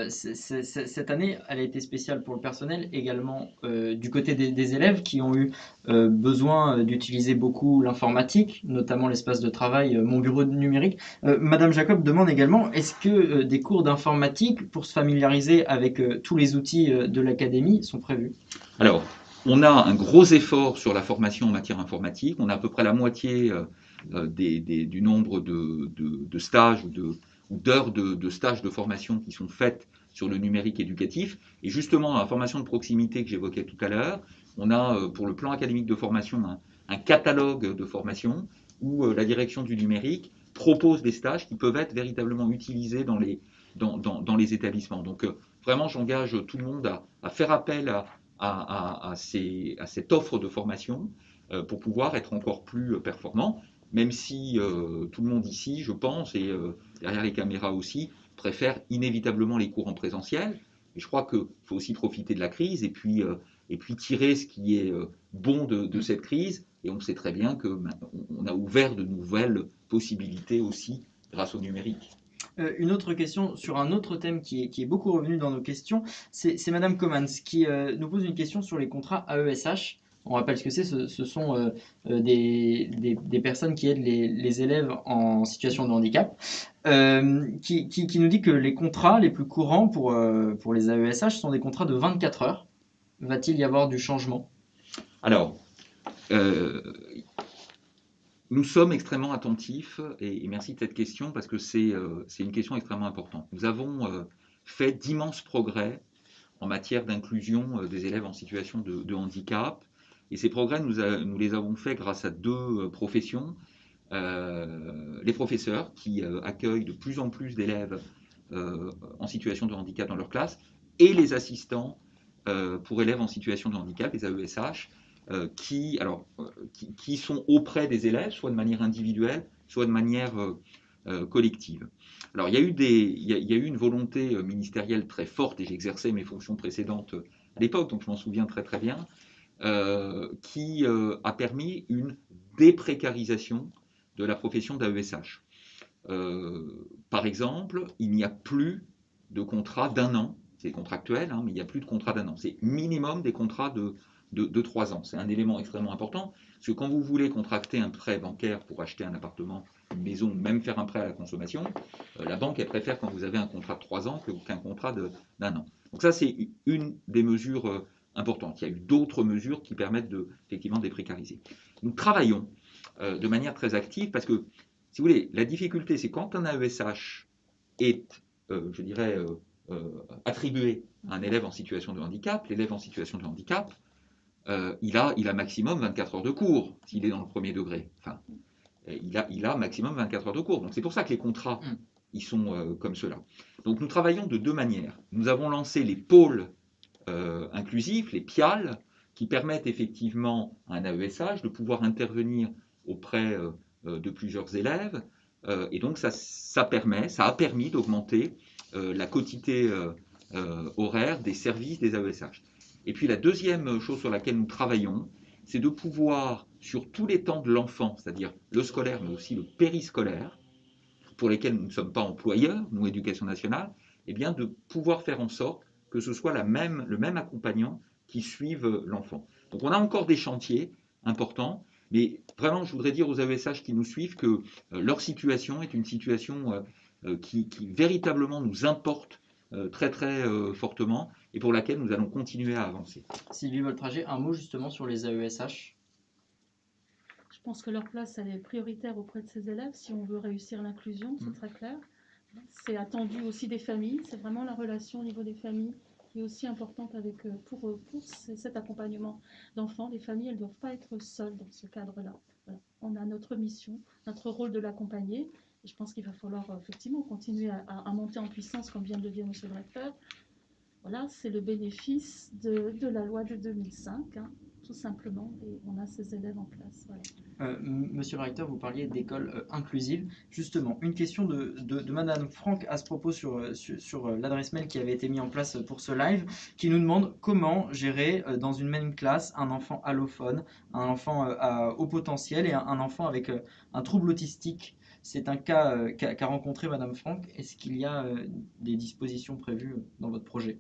Speaker 1: Cette année, elle a été spéciale pour le personnel, également du côté des élèves qui ont eu besoin d'utiliser beaucoup l'informatique, notamment l'espace de travail, mon bureau numérique. Madame Jacob demande également, est-ce que des cours d'informatique pour se familiariser avec tous les outils de l'académie sont prévus?
Speaker 2: Alors, on a un gros effort sur la formation en matière informatique. On a à peu près la moitié du nombre de stages ou d'heures de stages de formation qui sont faites sur le numérique éducatif. Et justement, dans la formation de proximité que j'évoquais tout à l'heure, on a pour le plan académique de formation un catalogue de formation où la direction du numérique propose des stages qui peuvent être véritablement utilisés dans les établissements. Donc vraiment, j'engage tout le monde à faire appel à cette offre de formation pour pouvoir être encore plus performant, même si tout le monde ici, je pense, et derrière les caméras aussi, préfère inévitablement les cours en présentiel. Et je crois qu'il faut aussi profiter de la crise et puis tirer ce qui est bon de cette crise. Et on sait très bien qu'on a ouvert de nouvelles possibilités aussi grâce au numérique.
Speaker 1: Une autre question sur un autre thème qui est beaucoup revenu dans nos questions, c'est Madame Comans qui nous pose une question sur les contrats AESH. On rappelle ce que c'est, ce sont des personnes qui aident les élèves en situation de handicap, qui nous dit que les contrats les plus courants pour les AESH sont des contrats de 24 heures. Va-t-il y avoir du changement?
Speaker 2: Alors, nous sommes extrêmement attentifs, et merci de cette question, parce que c'est une question extrêmement importante. Nous avons fait d'immenses progrès en matière d'inclusion des élèves en situation de handicap, et ces progrès, nous les avons faits grâce à deux professions. Les professeurs qui accueillent de plus en plus d'élèves en situation de handicap dans leur classe, et les assistants pour élèves en situation de handicap, les AESH, qui sont auprès des élèves, soit de manière individuelle, soit de manière collective. Alors, il y a eu une volonté ministérielle très forte, et j'exerçais mes fonctions précédentes à l'époque, donc je m'en souviens très très bien, qui a permis une déprécarisation de la profession d'AESH. Par exemple, il n'y a plus de contrat d'1 an, c'est contractuel, hein, mais il n'y a plus de contrat d'1 an, c'est minimum des contrats de 3 ans. C'est un élément extrêmement important, parce que quand vous voulez contracter un prêt bancaire pour acheter un appartement, une maison, même faire un prêt à la consommation, la banque, elle préfère quand vous avez un contrat de 3 ans qu'un contrat d'1 an. Donc ça, c'est une des mesures importante. Il y a eu d'autres mesures qui permettent effectivement de les précariser. Nous travaillons de manière très active parce que, si vous voulez, la difficulté, c'est quand un AESH est, je dirais, attribué à un élève en situation de handicap, l'élève en situation de handicap, il a maximum 24 heures de cours s'il est dans le premier degré. Enfin, il a maximum 24 heures de cours. Donc c'est pour ça que les contrats, ils sont comme cela. Donc nous travaillons de deux manières. Nous avons lancé les pôles inclusifs, les PIAL, qui permettent effectivement à un AESH de pouvoir intervenir auprès de plusieurs élèves. Et donc ça a permis d'augmenter la quotité horaire des services des AESH. Et puis la deuxième chose sur laquelle nous travaillons, c'est de pouvoir, sur tous les temps de l'enfant, c'est-à-dire le scolaire, mais aussi le périscolaire, pour lesquels nous ne sommes pas employeurs, nous, Éducation nationale, eh bien de pouvoir faire en sorte que ce soit le même accompagnant qui suive l'enfant. Donc on a encore des chantiers importants, mais vraiment je voudrais dire aux AESH qui nous suivent que leur situation est une situation qui véritablement nous importe très fortement et pour laquelle nous allons continuer à avancer.
Speaker 1: Sylvie Boltrager, un mot justement sur les AESH.
Speaker 6: Je pense que leur place, elle est prioritaire auprès de ces élèves si on veut réussir l'inclusion, c'est très clair. C'est attendu aussi des familles, c'est vraiment la relation au niveau des familles qui est aussi importante avec, pour cet accompagnement d'enfants. Les familles, elles ne doivent pas être seules dans ce cadre-là. Voilà. On a notre mission, notre rôle de l'accompagner. Et je pense qu'il va falloir effectivement continuer à monter en puissance, comme vient de le dire Monsieur le recteur. Voilà, c'est le bénéfice de la loi de 2005, hein, tout simplement, et on a ces élèves en classe. Voilà.
Speaker 1: Monsieur le recteur, vous parliez d'école inclusive. Justement, une question de Madame Franck à ce propos sur l'adresse mail qui avait été mise en place pour ce live, qui nous demande comment gérer dans une même classe un enfant allophone, un enfant à haut potentiel et un enfant avec un trouble autistique. C'est un cas qu'a rencontré Madame Franck. Est-ce qu'il y a des dispositions prévues dans votre projet?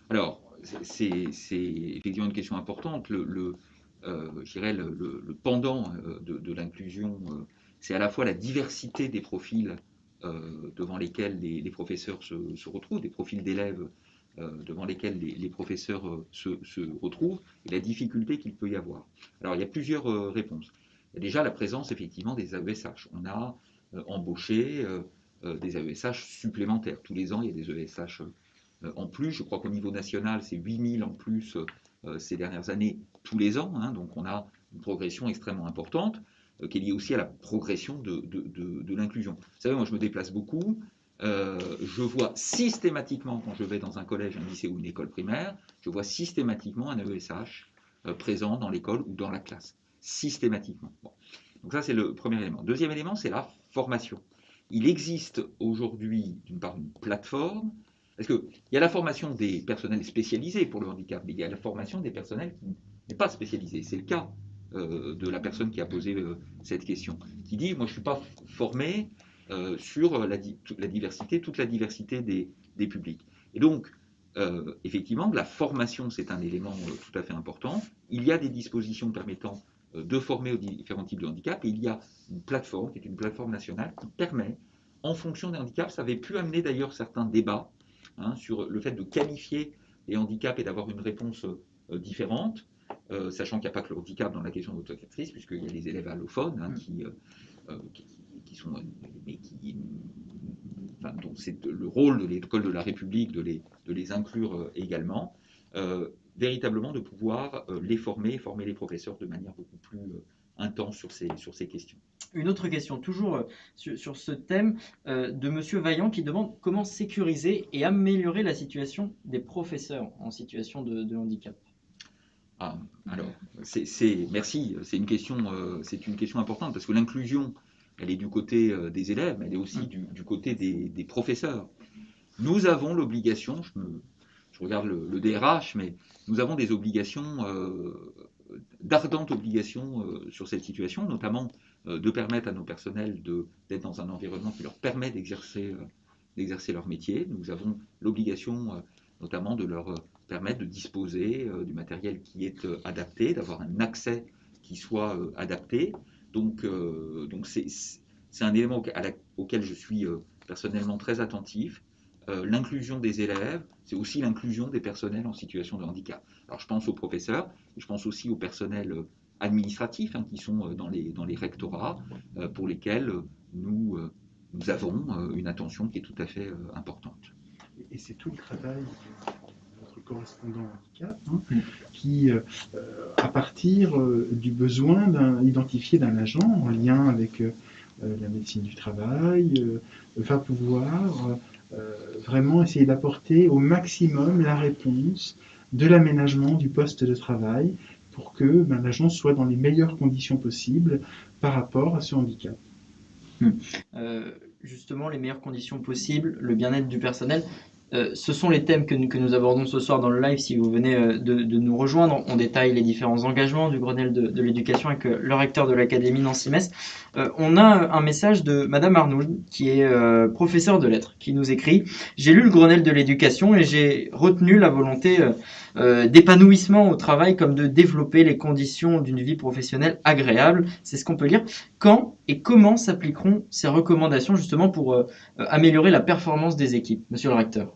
Speaker 2: Alors, c'est effectivement une question importante. Je dirais le pendant de l'inclusion, c'est à la fois la diversité des profils devant lesquels les professeurs se retrouvent, des profils d'élèves devant lesquels les professeurs se retrouvent, et la difficulté qu'il peut y avoir. Alors, il y a plusieurs réponses. Il y a déjà la présence, effectivement, des AESH. On a embauché des AESH supplémentaires. Tous les ans, il y a des AESH en plus. Je crois qu'au niveau national, c'est 8000 en plus ces dernières années, tous les ans. Hein, donc on a une progression extrêmement importante qui est liée aussi à la progression de l'inclusion. Vous savez, moi je me déplace beaucoup. Je vois systématiquement, quand je vais dans un collège, un lycée ou une école primaire, je vois systématiquement un AESH présent dans l'école ou dans la classe. Systématiquement. Bon. Donc ça, c'est le premier élément. Deuxième élément, c'est la formation. Il existe aujourd'hui, d'une part, une plateforme, parce qu'il y a la formation des personnels spécialisés pour le handicap, mais il y a la formation des personnels qui n'est pas spécialisée. C'est le cas de la personne qui a posé cette question, qui dit, moi je ne suis pas formé sur la diversité, toute la diversité des publics. Et donc, effectivement, la formation, c'est un élément tout à fait important. Il y a des dispositions permettant de former aux différents types de handicap, et il y a une plateforme, qui est une plateforme nationale, qui permet, en fonction des handicaps, ça avait pu amener d'ailleurs certains débats sur le fait de qualifier les handicaps et d'avoir une réponse différente, sachant qu'il n'y a pas que le handicap dans la question de l'autocatrice, puisqu'il y a les élèves allophones qui sont... dont c'est le rôle de l'école de la République de les inclure également. Véritablement de pouvoir les former les professeurs de manière beaucoup plus intense sur ces questions.
Speaker 1: Une autre question, toujours sur ce thème, de Monsieur Vaillant qui demande comment sécuriser et améliorer la situation des professeurs en situation de handicap.
Speaker 2: Ah, alors, merci, c'est une question importante parce que l'inclusion, elle est du côté des élèves, mais elle est aussi du côté des professeurs. Nous avons l'obligation, je regarde le DRH, mais nous avons des obligations, d'ardentes obligations sur cette situation, notamment de permettre à nos personnels d'être dans un environnement qui leur permet d'exercer leur métier. Nous avons l'obligation notamment de leur permettre de disposer du matériel qui est adapté, d'avoir un accès qui soit adapté. Donc c'est un élément auquel je suis personnellement très attentif. l'inclusion des élèves, c'est aussi l'inclusion des personnels en situation de handicap. Alors je pense aux professeurs, et je pense aussi aux personnels administratifs qui sont dans les rectorats, pour lesquels nous avons une attention qui est tout à fait importante.
Speaker 4: Et c'est tout le travail de notre correspondant handicap qui, à partir du besoin identifié d'un agent en lien avec la médecine du travail, va pouvoir vraiment essayer d'apporter au maximum la réponse de l'aménagement du poste de travail pour que l'agent soit dans les meilleures conditions possibles par rapport à ce handicap.
Speaker 1: Justement, les meilleures conditions possibles, le bien-être du personnel, ce sont les thèmes que nous abordons ce soir dans le live. Si vous venez de nous rejoindre, on détaille les différents engagements du Grenelle de l'éducation avec le recteur de l'Académie Nancy-Metz. On a un message de Madame Arnould, qui est professeure de lettres, qui nous écrit « J'ai lu le Grenelle de l'éducation et j'ai retenu la volonté d'épanouissement au travail comme de développer les conditions d'une vie professionnelle agréable. » C'est ce qu'on peut lire. Quand et comment s'appliqueront ces recommandations justement pour améliorer la performance des équipes, monsieur le recteur?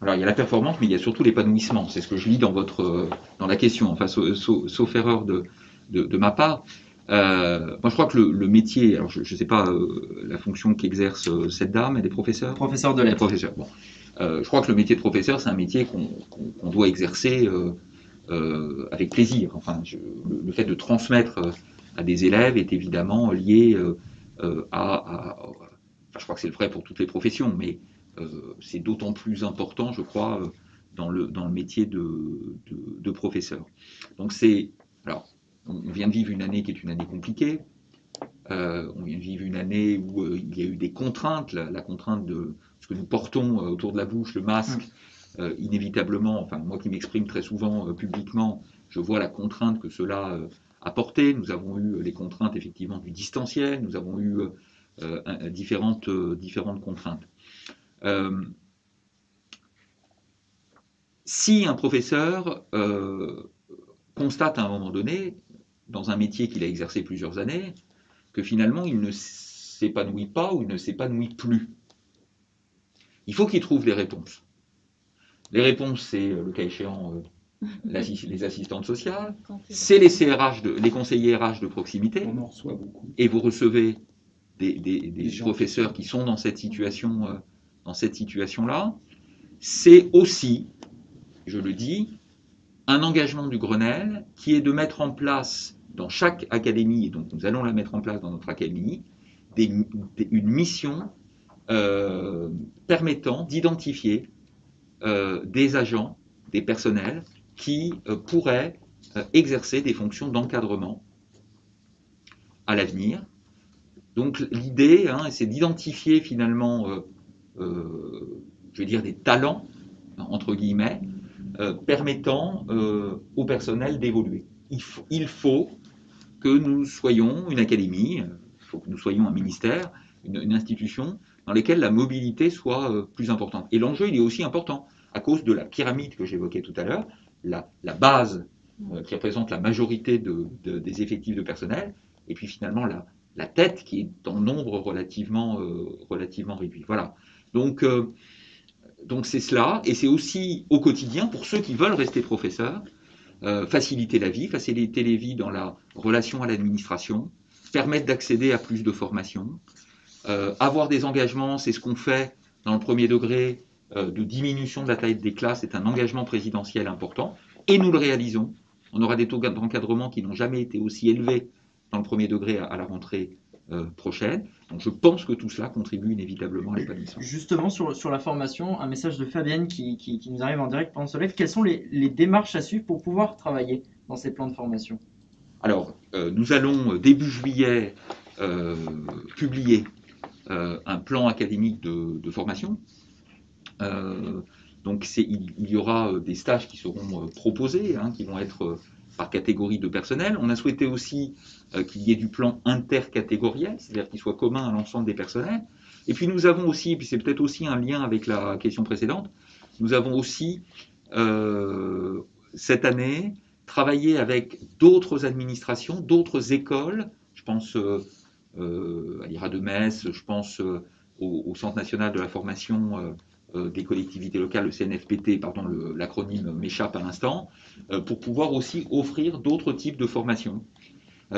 Speaker 2: Alors, il y a la performance, mais il y a surtout l'épanouissement. C'est ce que je lis dans la question, enfin, sauf erreur de ma part. Moi, je crois que le métier, alors je ne sais pas la fonction qu'exerce cette dame, elle est professeure.
Speaker 1: Professeur de lettres.
Speaker 2: Professeur. Bon. Je crois que le métier de professeur, c'est un métier qu'on doit exercer avec plaisir. Enfin, le fait de transmettre à des élèves est évidemment lié enfin, je crois que c'est le vrai pour toutes les professions, mais c'est d'autant plus important, je crois, dans le métier de professeur. Donc alors, on vient de vivre une année qui est une année compliquée. On vient de vivre une année où il y a eu des contraintes, la contrainte de ce que nous portons autour de la bouche, le masque, inévitablement, enfin moi qui m'exprime très souvent publiquement, je vois la contrainte que cela a porté. Nous avons eu les contraintes effectivement du distanciel, nous avons eu différentes contraintes. Si un professeur constate à un moment donné, dans un métier qu'il a exercé plusieurs années, que finalement il ne s'épanouit pas ou il ne s'épanouit plus, il faut qu'il trouve des réponses. Les réponses, c'est le cas échéant les assistantes sociales, c'est les CRH, les conseillers RH de proximité.
Speaker 5: On en reçoit beaucoup.
Speaker 2: Et vous recevez des professeurs qui sont dans cette situation, là. C'est aussi, je le dis, un engagement du Grenelle qui est de mettre en place dans chaque académie, et donc nous allons la mettre en place dans notre académie, une mission permettant d'identifier des agents, des personnels qui pourraient exercer des fonctions d'encadrement à l'avenir. Donc l'idée, c'est d'identifier finalement, je vais dire, des talents, entre guillemets, permettant au personnel d'évoluer. Il faut que nous soyons une académie, il faut que nous soyons un ministère, une institution dans laquelle la mobilité soit plus importante. Et l'enjeu, il est aussi important à cause de la pyramide que j'évoquais tout à l'heure, la base qui représente la majorité des effectifs de personnel, et puis finalement la tête qui est en nombre relativement réduit. Voilà. Donc c'est cela, et c'est aussi au quotidien, pour ceux qui veulent rester professeurs, faciliter la vie dans la relation à l'administration, permettre d'accéder à plus de formations, avoir des engagements, c'est ce qu'on fait dans le premier degré, de diminution de la taille des classes, c'est un engagement présidentiel important, et nous le réalisons. On aura des taux d'encadrement qui n'ont jamais été aussi élevés dans le premier degré à la rentrée prochaine. Donc je pense que tout cela contribue inévitablement à l'épanouissement.
Speaker 1: Justement, sur la formation, un message de Fabienne qui nous arrive en direct pendant ce live. Quelles sont les démarches à suivre pour pouvoir travailler dans ces plans de formation? Alors,
Speaker 2: nous allons début juillet publier un plan académique de formation. Donc il y aura des stages qui seront proposés, qui vont être par catégorie de personnel. On a souhaité aussi qu'il y ait du plan intercatégoriel, c'est-à-dire qu'il soit commun à l'ensemble des personnels. Et puis nous avons aussi, et puis c'est peut-être aussi un lien avec la question précédente, nous avons aussi cette année travaillé avec d'autres administrations, d'autres écoles. Je pense à l'IRA de Metz, je pense au Centre national de la formation des collectivités locales, le CNFPT, pardon, l'acronyme m'échappe à l'instant, pour pouvoir aussi offrir d'autres types de formations.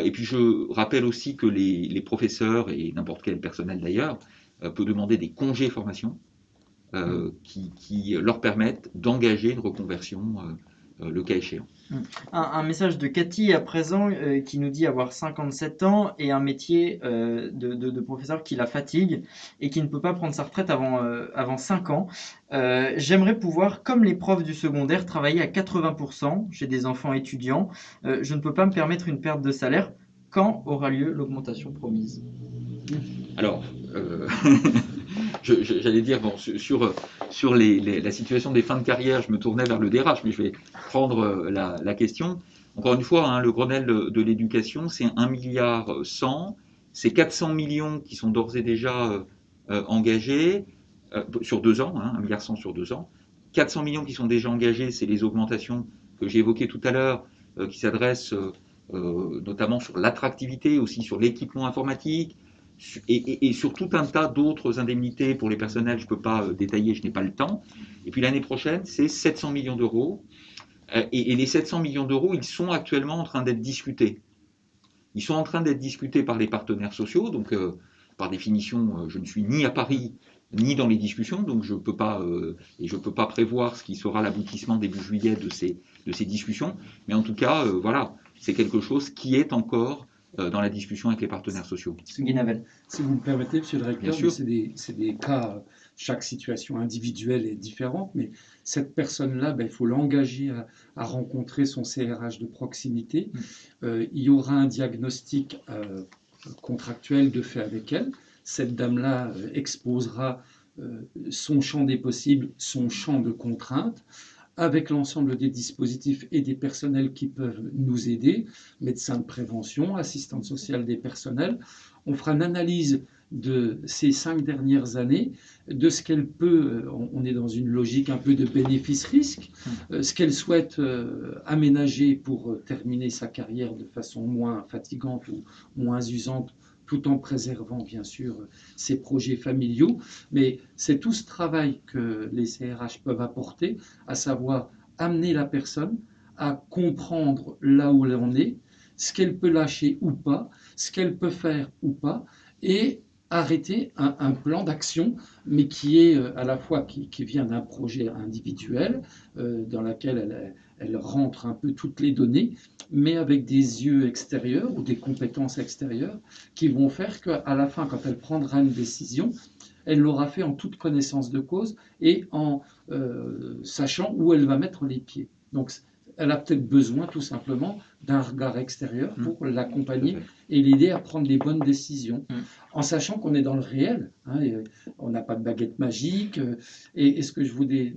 Speaker 2: Et puis je rappelle aussi que les professeurs, et n'importe quel personnel d'ailleurs, peut demander des congés formation qui leur permettent d'engager une reconversion le cas échéant.
Speaker 1: Un message de Cathy à présent qui nous dit avoir 57 ans et un métier de professeur qui la fatigue et qui ne peut pas prendre sa retraite avant 5 ans. J'aimerais pouvoir, comme les profs du secondaire, travailler à 80%. J'ai des enfants étudiants. Je ne peux pas me permettre une perte de salaire. Quand aura lieu l'augmentation promise?
Speaker 2: Alors, j'allais dire, bon, sur la situation des fins de carrière, je me tournais vers le DRH, mais je vais prendre la question. Encore une fois, hein, le Grenelle de l'éducation, c'est 1,1 milliard, c'est 400 millions qui sont d'ores et déjà engagés sur 2 ans, hein, 1,1 milliard sur 2 ans. 400 millions qui sont déjà engagés, c'est les augmentations que j'ai évoquées tout à l'heure, qui s'adressent notamment sur l'attractivité, aussi sur l'équipement informatique, et sur tout un tas d'autres indemnités pour les personnels, je ne peux pas détailler, je n'ai pas le temps. Et puis l'année prochaine, c'est 700 millions d'euros. Et les 700 millions d'euros, ils sont actuellement en train d'être discutés. Ils sont en train d'être discutés par les partenaires sociaux, donc par définition, je ne suis ni à Paris, ni dans les discussions, donc je ne peux pas prévoir ce qui sera l'aboutissement début juillet de ces discussions. Mais en tout cas, voilà, c'est quelque chose qui est encore dans la discussion avec les partenaires sociaux.
Speaker 5: Si vous me permettez, Monsieur le Recteur, c'est des cas, chaque situation individuelle est différente, mais cette personne-là, il faut l'engager à rencontrer son CRH de proximité. Il y aura un diagnostic contractuel de fait avec elle. Cette dame-là exposera son champ des possibles, son champ de contraintes, avec l'ensemble des dispositifs et des personnels qui peuvent nous aider, médecins de prévention, assistantes sociales des personnels. On fera une analyse de ces 5 dernières années, de ce qu'elle peut, on est dans une logique un peu de bénéfice-risque, ce qu'elle souhaite aménager pour terminer sa carrière de façon moins fatigante ou moins usante, tout en préservant bien sûr ses projets familiaux. Mais c'est tout ce travail que les CRH peuvent apporter, à savoir amener la personne à comprendre là où elle en est, ce qu'elle peut lâcher ou pas, ce qu'elle peut faire ou pas, et arrêter un plan d'action, mais qui est à la fois qui vient d'un projet individuel dans lequel elle rentre un peu toutes les données, mais avec des yeux extérieurs ou des compétences extérieures qui vont faire qu'à la fin, quand elle prendra une décision, elle l'aura fait en toute connaissance de cause et en sachant où elle va mettre les pieds. Donc, elle a peut-être besoin tout simplement d'un regard extérieur pour l'accompagner et l'aider à prendre les bonnes décisions, en sachant qu'on est dans le réel. Hein, on n'a pas de baguette magique. Et ce que je voulais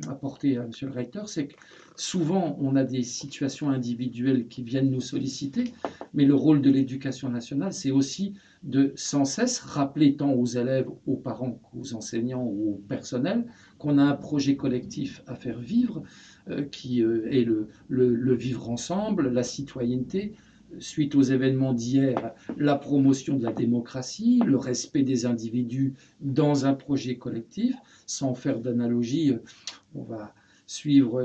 Speaker 5: apporter à Monsieur le Recteur, c'est que souvent on a des situations individuelles qui viennent nous solliciter, mais le rôle de l'éducation nationale, c'est aussi de sans cesse rappeler tant aux élèves, aux parents, qu'aux enseignants ou au personnel qu'on a un projet collectif à faire vivre, qui est le vivre ensemble, la citoyenneté, suite aux événements d'hier, la promotion de la démocratie, le respect des individus dans un projet collectif, sans faire d'analogie. On va suivre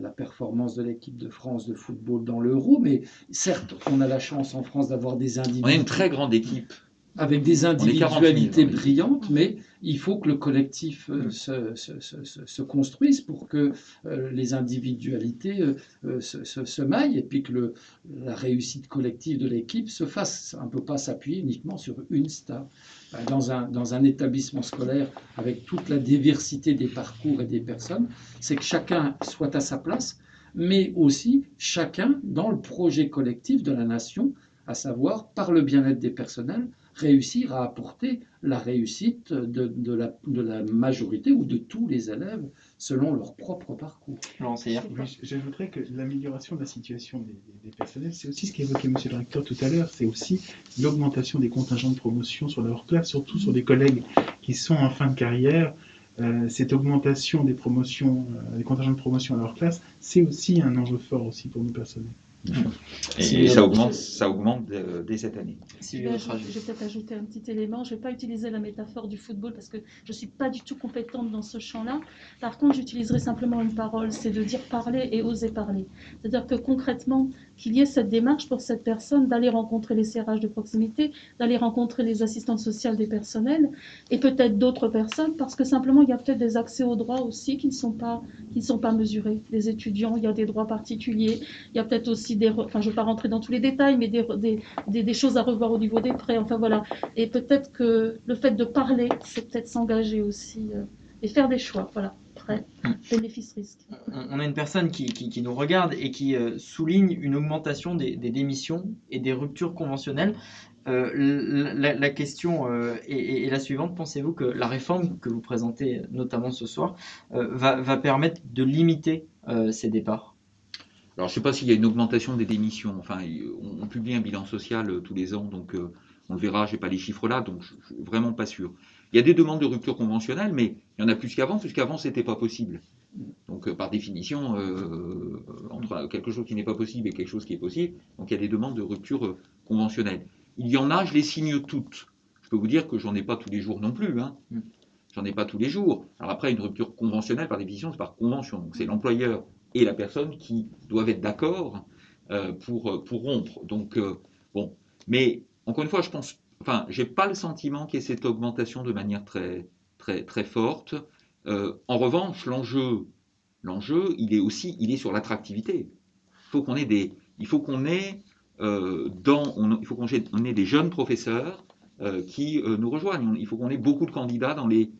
Speaker 5: la performance de l'équipe de France de football dans l'Euro, mais certes, on a la chance en France d'avoir des individus.
Speaker 2: On est une très grande équipe.
Speaker 5: Avec des individualités brillantes, mais il faut que le collectif se construise pour que les individualités se maillent et puis que la réussite collective de l'équipe se fasse. On ne peut pas s'appuyer uniquement sur une star. Dans un établissement scolaire, avec toute la diversité des parcours et des personnes, c'est que chacun soit à sa place, mais aussi chacun dans le projet collectif de la nation, à savoir par le bien-être des personnels, réussir à apporter la réussite de la majorité ou de tous les élèves selon leur propre parcours.
Speaker 4: J'ajouterais que l'amélioration de la situation des personnels, c'est aussi ce qu'évoquait Monsieur le Recteur tout à l'heure, c'est aussi l'augmentation des contingents de promotion sur leur classe, surtout sur des collègues qui sont en fin de carrière. Cette augmentation des promotions, des contingents de promotion à leur classe, c'est aussi un enjeu fort aussi pour nos personnels.
Speaker 2: Et ça augmente dès cette année.
Speaker 6: Je vais peut-être ajouter un petit élément. Je ne vais pas utiliser la métaphore du football parce que je ne suis pas du tout compétente dans ce champ-là. Par contre, j'utiliserai simplement une parole, c'est de dire parler et oser parler. C'est-à-dire que concrètement, qu'il y ait cette démarche pour cette personne d'aller rencontrer les CRH de proximité, d'aller rencontrer les assistantes sociales des personnels et peut-être d'autres personnes parce que simplement, il y a peut-être des accès aux droits aussi qui ne sont pas mesurés. Les étudiants, il y a des droits particuliers. Il y a peut-être aussi je ne vais pas rentrer dans tous les détails, mais des choses à revoir au niveau des prêts. Enfin voilà. Et peut-être que le fait de parler, c'est peut-être s'engager aussi et faire des choix. Voilà. Prêt, bénéfice-risque.
Speaker 1: On a une personne qui nous regarde et qui souligne une augmentation des démissions et des ruptures conventionnelles. La question est la suivante. Pensez-vous que la réforme que vous présentez notamment ce soir va permettre de limiter ces départs ?
Speaker 2: Alors, je ne sais pas s'il y a une augmentation des démissions. Enfin, on publie un bilan social tous les ans, donc on le verra. Je n'ai pas les chiffres là, donc je ne suis vraiment pas sûr. Il y a des demandes de rupture conventionnelle, mais il y en a plus qu'avant, puisqu'avant, ce n'était pas possible. Donc, par définition, entre quelque chose qui n'est pas possible et quelque chose qui est possible, donc il y a des demandes de rupture conventionnelle. Il y en a, je les signe toutes. Je peux vous dire que j'en ai pas tous les jours non plus. J'en ai pas tous les jours. Alors après, une rupture conventionnelle, par définition, c'est par convention. Donc, c'est l'employeur et la personne qui doivent être d'accord pour rompre. Donc, bon. Mais, encore une fois, j'ai pas le sentiment qu'il y ait cette augmentation de manière très, très, très forte. En revanche, l'enjeu, il est sur l'attractivité. Il faut qu'on ait des jeunes professeurs qui nous rejoignent. Il faut qu'on ait beaucoup de candidats dans les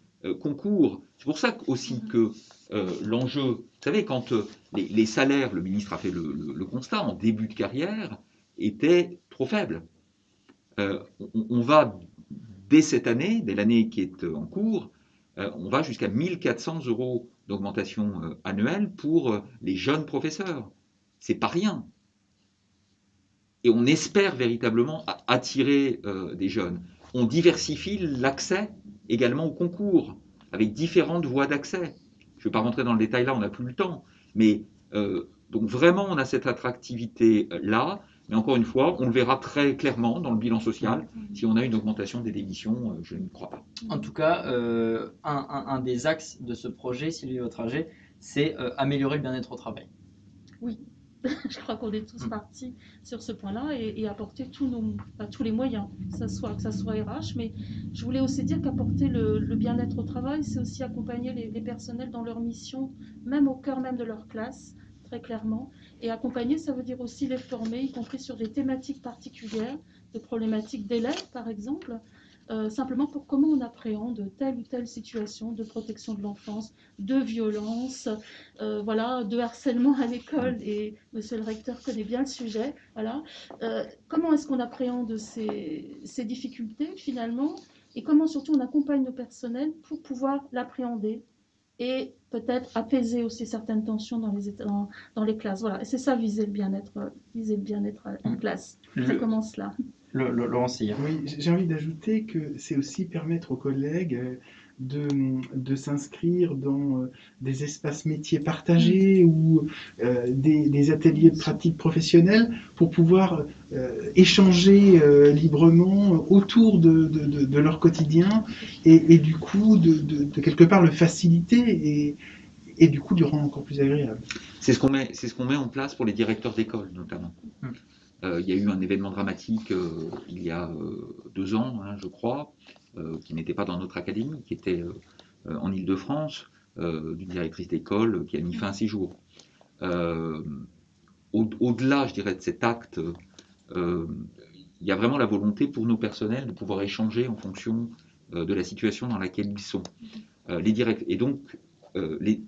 Speaker 2: concours. C'est pour ça aussi que l'enjeu, vous savez, quand les salaires, le ministre a fait le constat, en début de carrière, étaient trop faibles. On va, dès cette année, dès l'année qui est en cours, on va jusqu'à 1 400 € d'augmentation annuelle pour les jeunes professeurs. C'est pas rien. Et on espère véritablement attirer des jeunes. On diversifie l'accès également au concours, avec différentes voies d'accès. Je ne vais pas rentrer dans le détail là, on n'a plus le temps. Mais donc vraiment, on a cette attractivité-là. Mais encore une fois, on le verra très clairement dans le bilan social. Si on a une augmentation des démissions, je ne crois pas.
Speaker 1: En tout cas, un des axes de ce projet, Sylvie Vautringet, c'est améliorer le bien-être au travail.
Speaker 6: Oui. Je crois qu'on est tous partis sur ce point-là et apporter tous les moyens, que ça soit RH, mais je voulais aussi dire qu'apporter le bien-être au travail, c'est aussi accompagner les personnels dans leur mission, même au cœur même de leur classe, très clairement. Et accompagner, ça veut dire aussi les former, y compris sur des thématiques particulières, des problématiques d'élèves, par exemple, simplement pour comment on appréhende telle ou telle situation de protection de l'enfance, de violence, de harcèlement à l'école, et monsieur le recteur connaît bien le sujet, voilà. Comment est-ce qu'on appréhende ces difficultés finalement, et comment surtout on accompagne nos personnels pour pouvoir l'appréhender et peut-être apaiser aussi certaines tensions dans les classes. Voilà, et c'est ça, viser le bien-être en classe. Ça commence là.
Speaker 1: Laurent Silla.
Speaker 4: Oui, j'ai envie d'ajouter que c'est aussi permettre aux collègues de s'inscrire dans des espaces métiers partagés ou des ateliers de pratique professionnelle pour pouvoir échanger librement autour de leur quotidien et du coup de quelque part le faciliter et du coup le rendre encore plus agréable.
Speaker 2: C'est ce qu'on met en place pour les directeurs d'école notamment. Il y a eu un événement dramatique il y a 2 ans, je crois, qui n'était pas dans notre académie, qui était en Île-de-France, d'une directrice d'école qui a mis fin à 6 jours. Au-delà, je dirais, de cet acte, il y a vraiment la volonté pour nos personnels de pouvoir échanger en fonction de la situation dans laquelle ils sont. Et donc,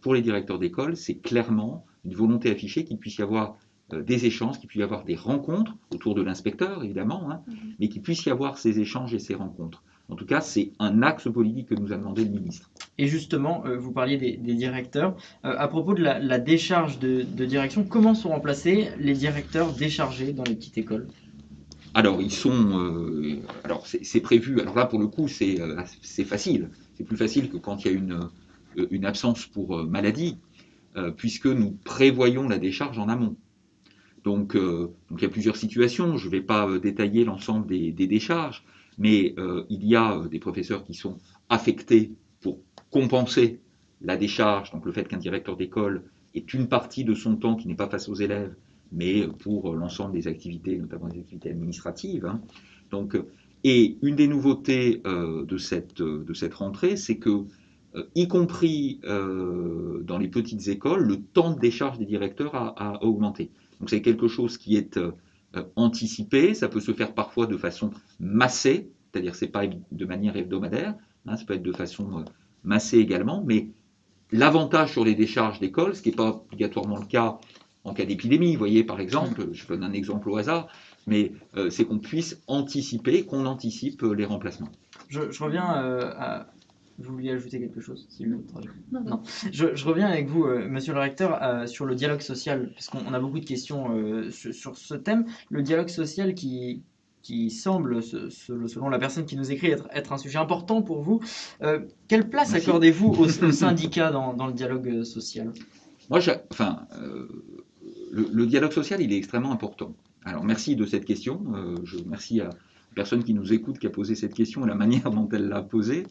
Speaker 2: pour les directeurs d'école, c'est clairement une volonté affichée qu'il puisse y avoir des échanges, qu'il puisse y avoir des rencontres autour de l'inspecteur, évidemment, mais qu'il puisse y avoir ces échanges et ces rencontres. En tout cas, c'est un axe politique que nous a demandé le ministre.
Speaker 1: Et justement, vous parliez des directeurs. À propos de la décharge de direction, comment sont remplacés les directeurs déchargés dans les petites écoles ?
Speaker 2: Alors, c'est prévu. Alors là, pour le coup, c'est facile. C'est plus facile que quand il y a une absence pour maladie, puisque nous prévoyons la décharge en amont. Donc il y a plusieurs situations, je ne vais pas détailler l'ensemble des décharges, mais il y a des professeurs qui sont affectés pour compenser la décharge, donc le fait qu'un directeur d'école ait une partie de son temps qui n'est pas face aux élèves, mais pour l'ensemble des activités, notamment des activités administratives. Hein. Donc, et une des nouveautés de cette rentrée, c'est que, y compris dans les petites écoles, le temps de décharge des directeurs a augmenté. Donc c'est quelque chose qui est anticipé, ça peut se faire parfois de façon massée, c'est-à-dire c'est pas de manière hebdomadaire, hein, ça peut être de façon massée également, mais l'avantage sur les décharges d'école, ce qui n'est pas obligatoirement le cas en cas d'épidémie, vous voyez par exemple, je donne un exemple au hasard, mais c'est qu'on puisse anticiper, qu'on anticipe les remplacements.
Speaker 1: Je reviens à... Vous vouliez ajouter quelque chose, Non. Je reviens avec vous, monsieur le recteur, sur le dialogue social, parce qu'on a beaucoup de questions sur ce thème. Le dialogue social qui semble, selon la personne qui nous écrit, être un sujet important pour vous. Quelle place accordez-vous aux syndicats dans le dialogue social?
Speaker 2: Moi, le dialogue social, il est extrêmement important. Alors, merci de cette question. Je remercie à la personne qui nous écoute, qui a posé cette question et la manière dont elle l'a posée.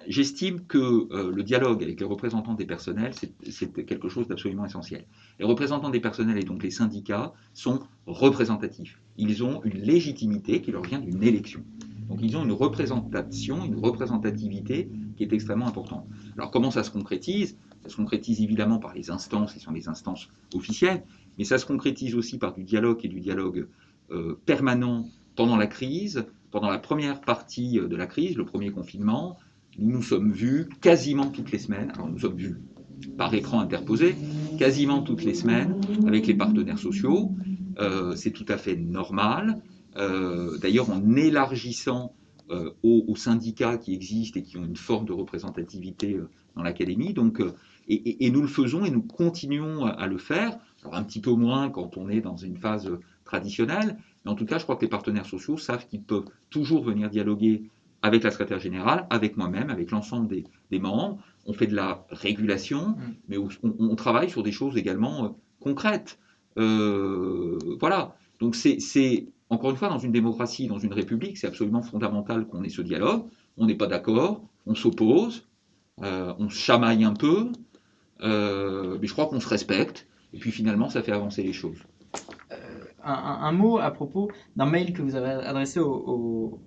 Speaker 2: J'estime que le dialogue avec les représentants des personnels, c'est quelque chose d'absolument essentiel. Les représentants des personnels et donc les syndicats sont représentatifs. Ils ont une légitimité qui leur vient d'une élection. Donc ils ont une représentation, une représentativité qui est extrêmement importante. Alors comment ça se concrétise? Ça se concrétise évidemment par les instances qui sont les instances officielles, mais ça se concrétise aussi par du dialogue et du dialogue permanent pendant la crise. Pendant la première partie de la crise, le premier confinement, nous nous sommes vus quasiment toutes les semaines, alors nous sommes vus par écran interposé, quasiment toutes les semaines avec les partenaires sociaux. C'est tout à fait normal. D'ailleurs, en élargissant aux syndicats qui existent et qui ont une forme de représentativité dans l'académie. Donc, et nous le faisons et nous continuons à le faire. Alors un petit peu moins quand on est dans une phase traditionnelle, mais en tout cas, je crois que les partenaires sociaux savent qu'ils peuvent toujours venir dialoguer avec la secrétaire générale, avec moi-même, avec l'ensemble des membres. On fait de la régulation, mais on travaille sur des choses également concrètes. Voilà. Donc c'est encore une fois, dans une démocratie, dans une république, c'est absolument fondamental qu'on ait ce dialogue. On n'est pas d'accord, on s'oppose, on se chamaille un peu, mais je crois qu'on se respecte, et puis finalement, ça fait avancer les choses.
Speaker 1: Un mot à propos d'un mail que vous avez adressé au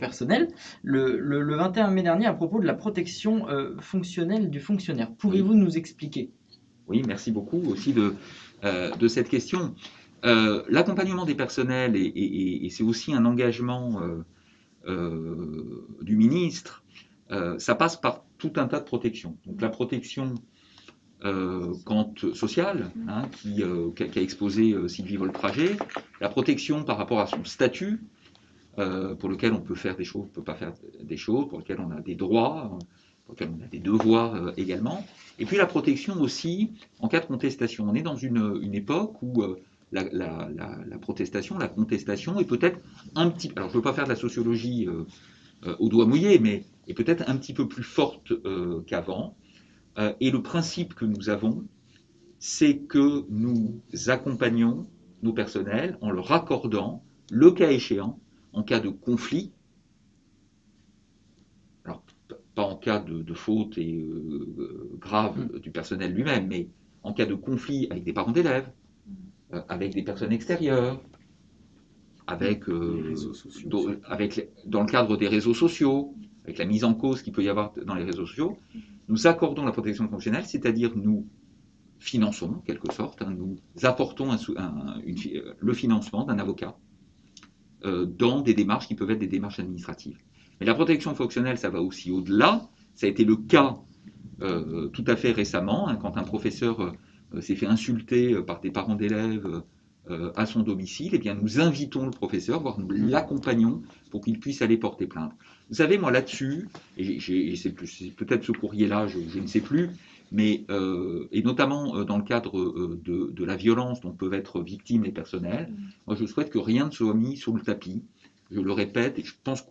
Speaker 1: personnel le 21 mai dernier à propos de la protection fonctionnelle du fonctionnaire. Pouvez-vous nous expliquer?
Speaker 2: Oui, merci beaucoup aussi de cette question. L'accompagnement des personnels, et c'est aussi un engagement du ministre, ça passe par tout un tas de protections. Donc la protection sociale, hein, qu'a exposé Sylvie Voltrager, la protection par rapport à son statut, pour lequel on peut faire des choses, on ne peut pas faire des choses, pour lequel on a des droits, pour lequel on a des devoirs également, et puis la protection aussi en cas de contestation. On est dans une époque où la protestation, la contestation est peut-être un petit... Alors je ne veux pas faire de la sociologie au doigt mouillé, mais est peut-être un petit peu plus forte qu'avant. Et le principe que nous avons, c'est que nous accompagnons nos personnels en leur accordant, le cas échéant, en cas de conflit, alors pas en cas de faute et grave du personnel lui-même, mais en cas de conflit avec des parents d'élèves, avec des personnes extérieures, avec, dans le cadre des réseaux sociaux, avec la mise en cause qu'il peut y avoir dans les réseaux sociaux, nous accordons la protection fonctionnelle, c'est-à-dire nous finançons, en quelque sorte, hein, nous apportons le financement d'un avocat dans des démarches qui peuvent être des démarches administratives. Mais la protection fonctionnelle, ça va aussi au-delà. Ça a été le cas tout à fait récemment, hein, quand un professeur s'est fait insulter par des parents d'élèves à son domicile, eh bien nous invitons le professeur, voire nous l'accompagnons pour qu'il puisse aller porter plainte. Vous savez, moi là-dessus, et c'est peut-être ce courrier-là, je ne sais plus, mais et notamment dans le cadre de la violence dont peuvent être victimes les personnels, moi je souhaite que rien ne soit mis sur le tapis. Je le répète, et je pense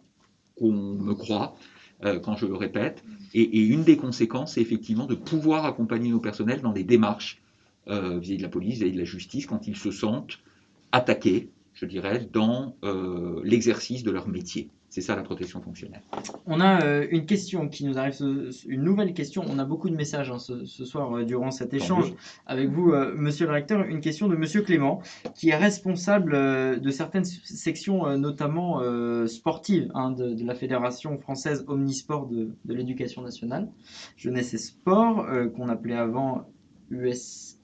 Speaker 2: qu'on me croit quand je le répète, et une des conséquences, c'est effectivement de pouvoir accompagner nos personnels dans des démarches vis-à-vis de la police, vis-à-vis de la justice, quand ils se sentent attaqués, je dirais, dans l'exercice de leur métier. C'est ça la protection fonctionnelle.
Speaker 1: On a une question qui nous arrive, une nouvelle question. On a beaucoup de messages ce soir durant cet échange avec vous, monsieur le recteur. Une question de monsieur Clément, qui est responsable de certaines sections, notamment sportives, de la Fédération française omnisport de l'éducation nationale, jeunesse et sport, qu'on appelait avant
Speaker 2: UNSS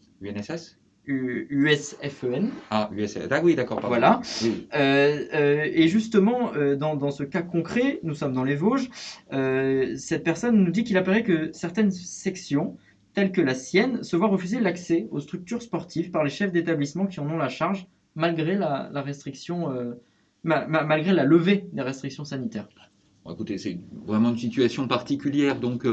Speaker 1: USFEN.
Speaker 2: Ah, USFEN. Ah oui, d'accord.
Speaker 1: Voilà.
Speaker 2: Oui.
Speaker 1: Et justement, dans ce cas concret, nous sommes dans les Vosges, cette personne nous dit qu'il apparaît que certaines sections, telles que la sienne, se voient refuser l'accès aux structures sportives par les chefs d'établissement qui en ont la charge, malgré la restriction, malgré la levée des restrictions sanitaires.
Speaker 2: Bon, écoutez, c'est vraiment une situation particulière, donc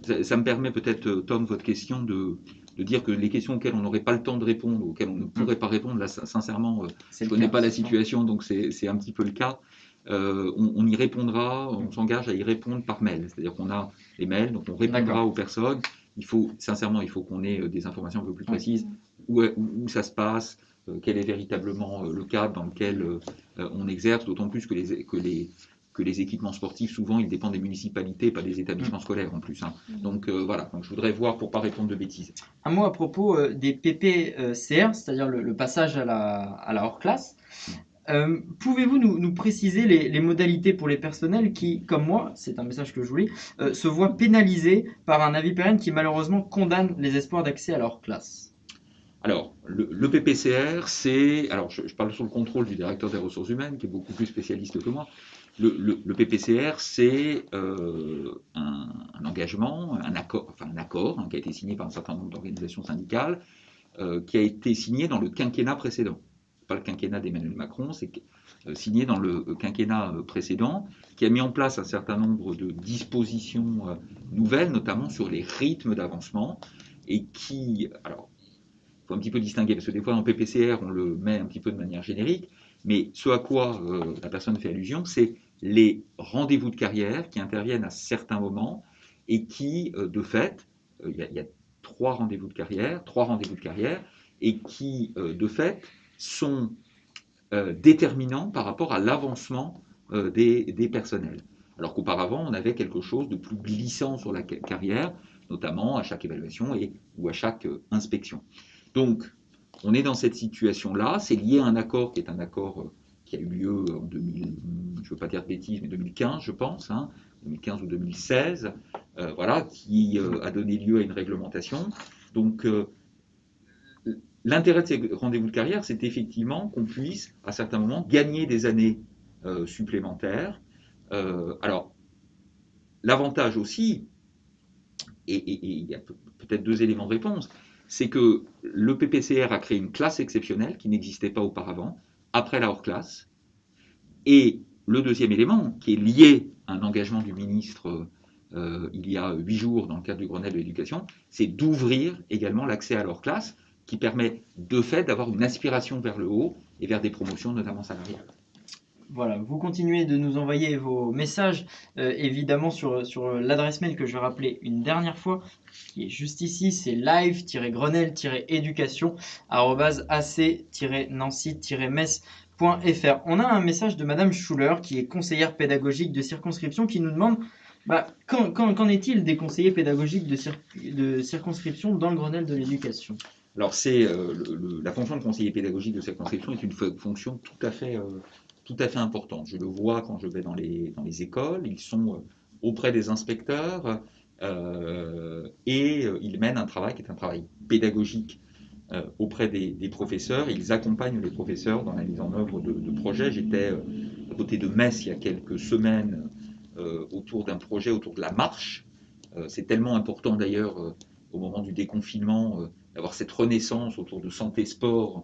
Speaker 2: ça me permet peut-être, Tom, votre question de dire que les questions auxquelles on n'aurait pas le temps de répondre, auxquelles on ne pourrait pas répondre, là, sincèrement, je ne connais pas la situation, donc c'est un petit peu le cas. On y répondra, on s'engage à y répondre par mail, c'est-à-dire qu'on a les mails, donc on répondra aux personnes. Sincèrement, il faut qu'on ait des informations un peu plus précises, où ça se passe, quel est véritablement le cadre dans lequel on exerce, d'autant plus que les équipements sportifs, souvent, ils dépendent des municipalités, pas des établissements scolaires en plus. Donc voilà, donc je voudrais voir pour ne pas répondre de bêtises.
Speaker 1: Un mot à propos des PPCR, c'est-à-dire le passage à la hors-classe. Pouvez-vous nous préciser les modalités pour les personnels qui, comme moi, c'est un message que je voulais, se voient pénalisés par un avis pérenne qui malheureusement condamne les espoirs d'accès à la hors-classe?
Speaker 2: Alors, le PPCR, c'est... Alors, je parle sous le contrôle du directeur des ressources humaines, qui est beaucoup plus spécialiste que moi. Le PPCR, c'est un engagement, un accord qui a été signé par un certain nombre d'organisations syndicales, qui a été signé dans le quinquennat précédent. Pas le quinquennat d'Emmanuel Macron, c'est signé dans le quinquennat précédent, qui a mis en place un certain nombre de dispositions nouvelles, notamment sur les rythmes d'avancement, et qui... Alors, il faut un petit peu distinguer, parce que des fois, dans le PPCR, on le met un petit peu de manière générique, mais ce à quoi la personne fait allusion, c'est les rendez-vous de carrière qui interviennent à certains moments et qui, de fait, il y a trois rendez-vous de carrière, et qui, de fait, sont déterminants par rapport à l'avancement des personnels. Alors qu'auparavant, on avait quelque chose de plus glissant sur la carrière, notamment à chaque évaluation ou à chaque inspection. Donc, on est dans cette situation-là, c'est lié à un accord qui est un accord qui a eu lieu en 2000, je ne veux pas dire de bêtises, mais 2015, je pense, 2015 ou 2016, voilà, qui a donné lieu à une réglementation. Donc, l'intérêt de ces rendez-vous de carrière, c'est effectivement qu'on puisse, à certains moments, gagner des années supplémentaires. Alors, l'avantage aussi, et il y a peut-être deux éléments de réponse, c'est que le PPCR a créé une classe exceptionnelle qui n'existait pas auparavant, après la hors-classe. Et le deuxième élément, qui est lié à un engagement du ministre il y a 8 jours dans le cadre du Grenelle de l'éducation, c'est d'ouvrir également l'accès à l'hors-classe, qui permet de fait d'avoir une aspiration vers le haut et vers des promotions notamment salariales.
Speaker 1: Voilà, vous continuez de nous envoyer vos messages, évidemment sur l'adresse mail que je vais rappeler une dernière fois, qui est juste ici, c'est live-grenelle-éducation@ac-nancy-metz.fr. On a un message de Madame Schuller, qui est conseillère pédagogique de circonscription, qui nous demande qu'en est-il des conseillers pédagogiques de circonscription dans le Grenelle de l'éducation?
Speaker 2: Alors, la fonction de conseiller pédagogique de circonscription est une fonction tout à fait importante. Je le vois quand je vais dans les écoles, ils sont auprès des inspecteurs et ils mènent un travail qui est un travail pédagogique auprès des professeurs. Ils accompagnent les professeurs dans la mise en œuvre de projets. J'étais à côté de Metz il y a quelques semaines autour d'un projet, autour de la marche. C'est tellement important d'ailleurs au moment du déconfinement d'avoir cette renaissance autour de santé-sport,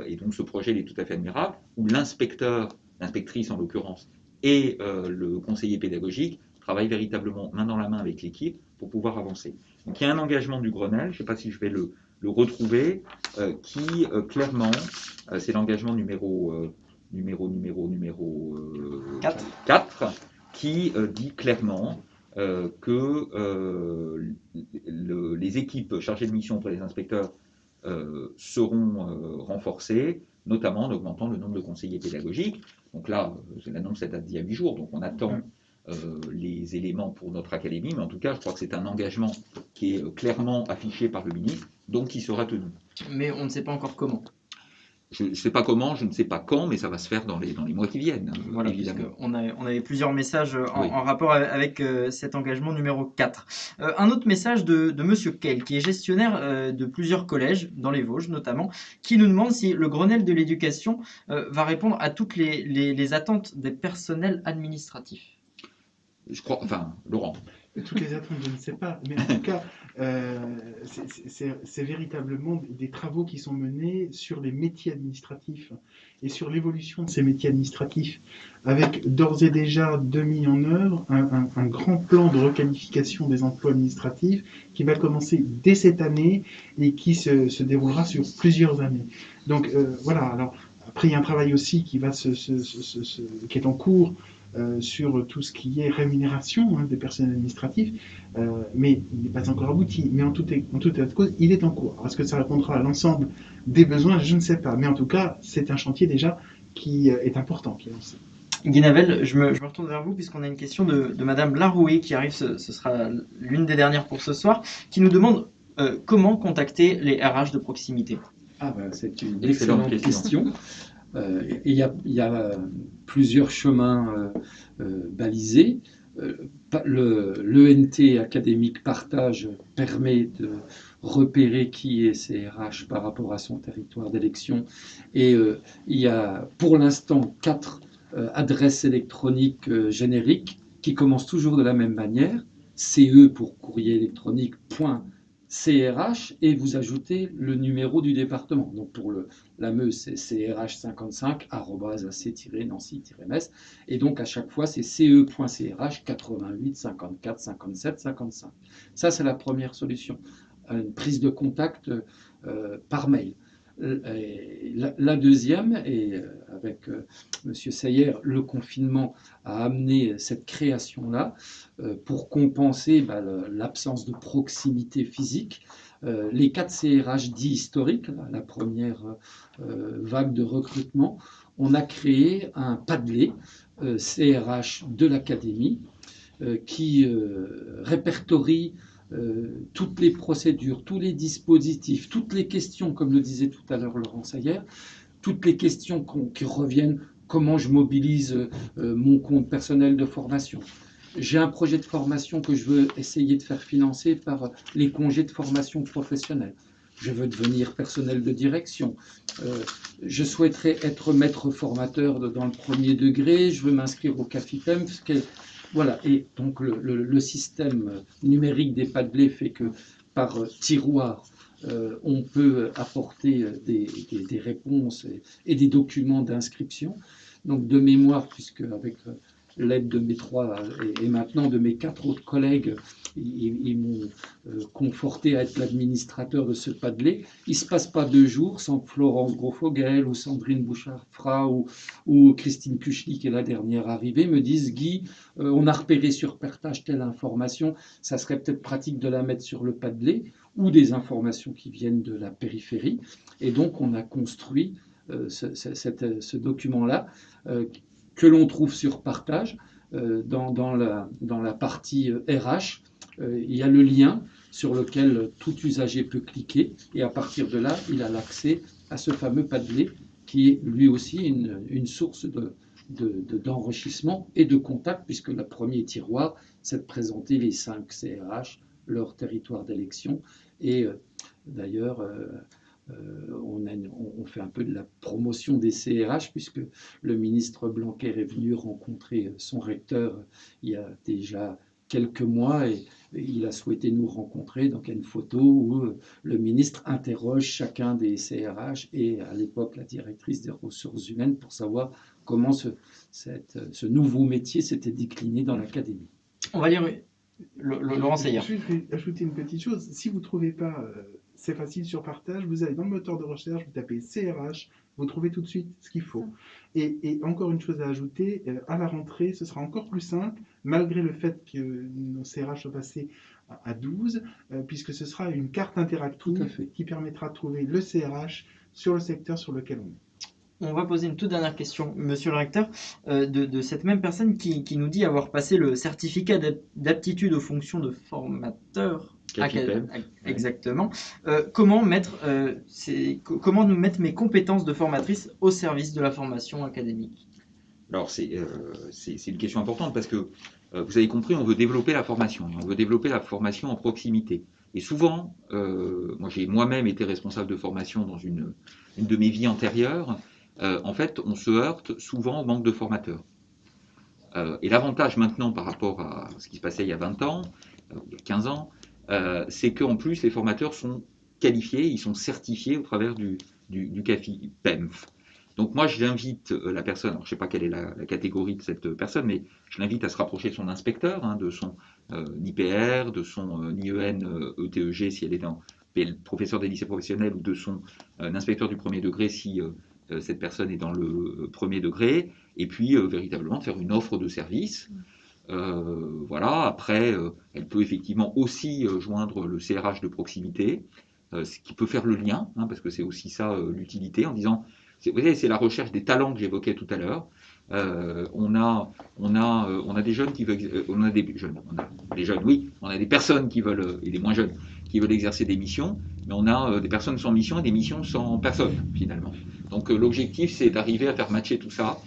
Speaker 2: et donc ce projet il est tout à fait admirable, où l'inspectrice en l'occurrence, et le conseiller pédagogique travaillent véritablement main dans la main avec l'équipe pour pouvoir avancer. Donc il y a un engagement du Grenelle, je ne sais pas si je vais le retrouver, qui clairement, c'est l'engagement numéro 4, qui dit clairement que les équipes chargées de mission auprès des inspecteurs seront renforcées, notamment en augmentant le nombre de conseillers pédagogiques. Donc là, l'annonce date d'il y a 8 jours, donc on attend les éléments pour notre académie, mais en tout cas, je crois que c'est un engagement qui est clairement affiché par le ministre, donc qui sera tenu.
Speaker 1: Mais on ne sait pas encore comment.
Speaker 2: Je ne sais pas comment, je ne sais pas quand, mais ça va se faire dans les mois qui viennent,
Speaker 1: voilà,
Speaker 2: évidemment.
Speaker 1: On avait plusieurs messages en rapport avec cet engagement numéro 4. Un autre message de Monsieur Kell, qui est gestionnaire de plusieurs collèges, dans les Vosges notamment, qui nous demande si le Grenelle de l'éducation va répondre à toutes les attentes des personnels administratifs.
Speaker 2: Je crois, enfin, Laurent.
Speaker 4: Toutes les attentes, je ne sais pas, mais en tout cas, c'est véritablement des travaux qui sont menés sur les métiers administratifs et sur l'évolution de ces métiers administratifs, avec d'ores et déjà mis en œuvre un grand plan de requalification des emplois administratifs qui va commencer dès cette année et qui se déroulera sur plusieurs années. Donc voilà, alors après il y a un travail aussi qui est en cours sur tout ce qui est rémunération des personnels administratifs, mais il n'est pas encore abouti. Mais en tout état de cause, il est en cours. Alors, est-ce que ça répondra à l'ensemble des besoins? Je ne sais pas. Mais en tout cas, c'est un chantier déjà qui est important, qui est lancé.
Speaker 1: Guy Navel, je me retourne vers vous puisqu'on a une question de Madame Laroué qui arrive, ce sera l'une des dernières pour ce soir, qui nous demande comment contacter les RH de proximité.
Speaker 5: C'est une excellente question. Il y a plusieurs chemins balisés. L'ENT académique Partage permet de repérer qui est CRH par rapport à son territoire d'élection. Et il y a pour l'instant 4 adresses électroniques génériques qui commencent toujours de la même manière. CE pour courrier électronique, .CRH, et vous ajoutez le numéro du département. Donc pour la Meuse, c'est crh55@ac-nancy-metz, et donc à chaque fois, c'est ce.crh 88 54 57 55. Ça, c'est la première solution, une prise de contact par mail. La deuxième, et avec M. Sayer, le confinement a amené cette création-là pour compenser l'absence de proximité physique. Les 4 CRH dits historiques, la première vague de recrutement, on a créé un Padlet CRH de l'Académie qui répertorie toutes les procédures, tous les dispositifs, toutes les questions, comme le disait tout à l'heure Laurent Sayer, toutes les questions qui reviennent, comment je mobilise mon compte personnel de formation. J'ai un projet de formation que je veux essayer de faire financer par les congés de formation professionnelle. Je veux devenir personnel de direction. Je souhaiterais être maître formateur dans le premier degré. Je veux m'inscrire au CAFIPEM. Voilà, et donc le système numérique des Padlets fait que par tiroir, on peut apporter des réponses et des documents d'inscription. Donc de mémoire, puisque avec l'aide de mes 3 et maintenant de mes 4 autres collègues, ils m'ont conforté à être l'administrateur de ce Padlet. Il ne se passe pas 2 jours sans que Florence Grosfogel ou Sandrine Bouchard-Fra ou Christine Kuchli, qui est la dernière arrivée, me disent « Guy, on a repéré sur Partage telle information, ça serait peut-être pratique de la mettre sur le Padlet » ou des informations qui viennent de la périphérie. Et donc on a construit ce document-là que l'on trouve sur Partage. Dans la partie RH, il y a le lien sur lequel tout usager peut cliquer, et à partir de là, il a l'accès à ce fameux Padlet qui est lui aussi une source d'enrichissement et de contact, puisque le premier tiroir, c'est de présenter les 5 CRH, leur territoire d'élection. Et d'ailleurs, on fait un peu de la promotion des CRH, puisque le ministre Blanquer est venu rencontrer son recteur il y a déjà quelques mois et il a souhaité nous rencontrer. Donc il y a une photo où le ministre interroge chacun des CRH et à l'époque la directrice des ressources humaines pour savoir comment ce nouveau métier s'était décliné dans l'académie.
Speaker 1: On va lire Laurent Sayer.
Speaker 4: Je vais ajouter une petite chose. Si vous ne trouvez pas, c'est facile sur Partage, vous allez dans le moteur de recherche, vous tapez CRH, vous trouvez tout de suite ce qu'il faut. Et encore une chose à ajouter, à la rentrée, ce sera encore plus simple, malgré le fait que nos CRH soient passés à 12, puisque ce sera une carte interactive qui permettra de trouver le CRH sur le secteur sur lequel on est.
Speaker 1: On va poser une toute dernière question, monsieur le recteur, de cette même personne qui nous dit avoir passé le certificat d'aptitude aux fonctions de formateur. Exactement. Comment nous mettre mes compétences de formatrice au service de la formation académique?
Speaker 2: Alors, c'est une question importante parce que, vous avez compris, on veut développer la formation. Et on veut développer la formation en proximité. Et souvent, moi j'ai moi-même été responsable de formation dans une de mes vies antérieures. En fait, on se heurte souvent au manque de formateurs. Et l'avantage maintenant par rapport à ce qui se passait il y a 20 ans, il y a 15 ans, c'est qu'en plus les formateurs sont qualifiés, ils sont certifiés au travers du CAFI PEMF. Donc moi j'invite la personne, alors je ne sais pas quelle est la catégorie de cette personne, mais je l'invite à se rapprocher de son inspecteur, de son IPR, de son IEN ETEG si elle est professeur des lycées professionnels, ou de son inspecteur du premier degré si cette personne est dans le premier degré, et puis véritablement faire une offre de service. Voilà. Après, elle peut effectivement aussi joindre le CRH de proximité, ce qui peut faire le lien, parce que c'est aussi ça l'utilité, en disant, vous voyez, c'est la recherche des talents que j'évoquais tout à l'heure. On a des jeunes qui veulent, on a des jeunes, oui, on a des personnes qui veulent, et des moins jeunes, qui veulent exercer des missions, mais on a des personnes sans mission et des missions sans personne, finalement. Donc l'objectif, c'est d'arriver à faire matcher tout ça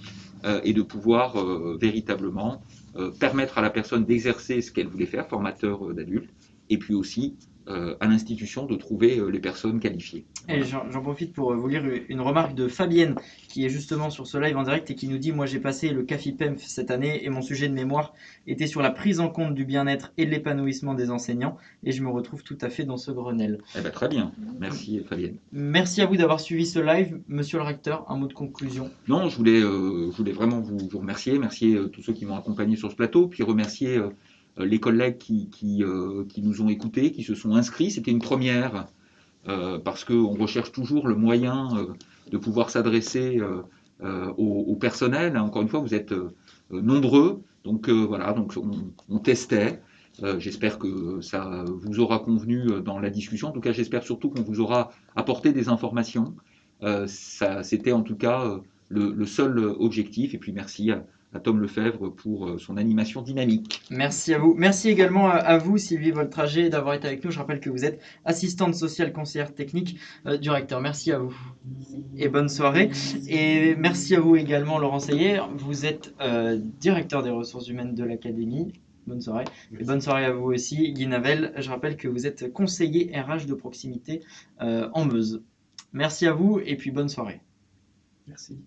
Speaker 2: et de pouvoir véritablement permettre à la personne d'exercer ce qu'elle voulait faire, formateur d'adultes, et puis aussi à l'institution de trouver les personnes qualifiées.
Speaker 1: Voilà. Et j'en profite pour vous lire une remarque de Fabienne qui est justement sur ce live en direct et qui nous dit: moi j'ai passé le CAFI PEMF cette année et mon sujet de mémoire était sur la prise en compte du bien-être et de l'épanouissement des enseignants, et je me retrouve tout à fait dans ce Grenelle.
Speaker 2: Eh ben, très bien, merci Fabienne.
Speaker 1: Merci à vous d'avoir suivi ce live. Monsieur le recteur, un mot de conclusion?
Speaker 2: Non, je voulais vraiment vous remercier, tous ceux qui m'ont accompagné sur ce plateau, puis remercier les collègues qui nous ont écoutés, qui se sont inscrits. C'était une première, parce qu'on recherche toujours le moyen de pouvoir s'adresser au personnel. Encore une fois, vous êtes nombreux, donc voilà, donc on testait. J'espère que ça vous aura convenu dans la discussion. En tout cas, j'espère surtout qu'on vous aura apporté des informations. C'était en tout cas le seul objectif. Et puis merci à Tom Lefebvre pour son animation dynamique.
Speaker 1: Merci à vous. Merci également à vous, Sylvie Voltrager, d'avoir été avec nous. Je rappelle que vous êtes assistante sociale conseillère technique du recteur. Merci à vous et bonne soirée. Et merci à vous également, Laurent Seyer. Vous êtes directeur des ressources humaines de l'Académie. Bonne soirée. Et bonne soirée à vous aussi, Guy Navel. Je rappelle que vous êtes conseiller RH de proximité en Meuse. Merci à vous et puis bonne soirée.
Speaker 5: Merci.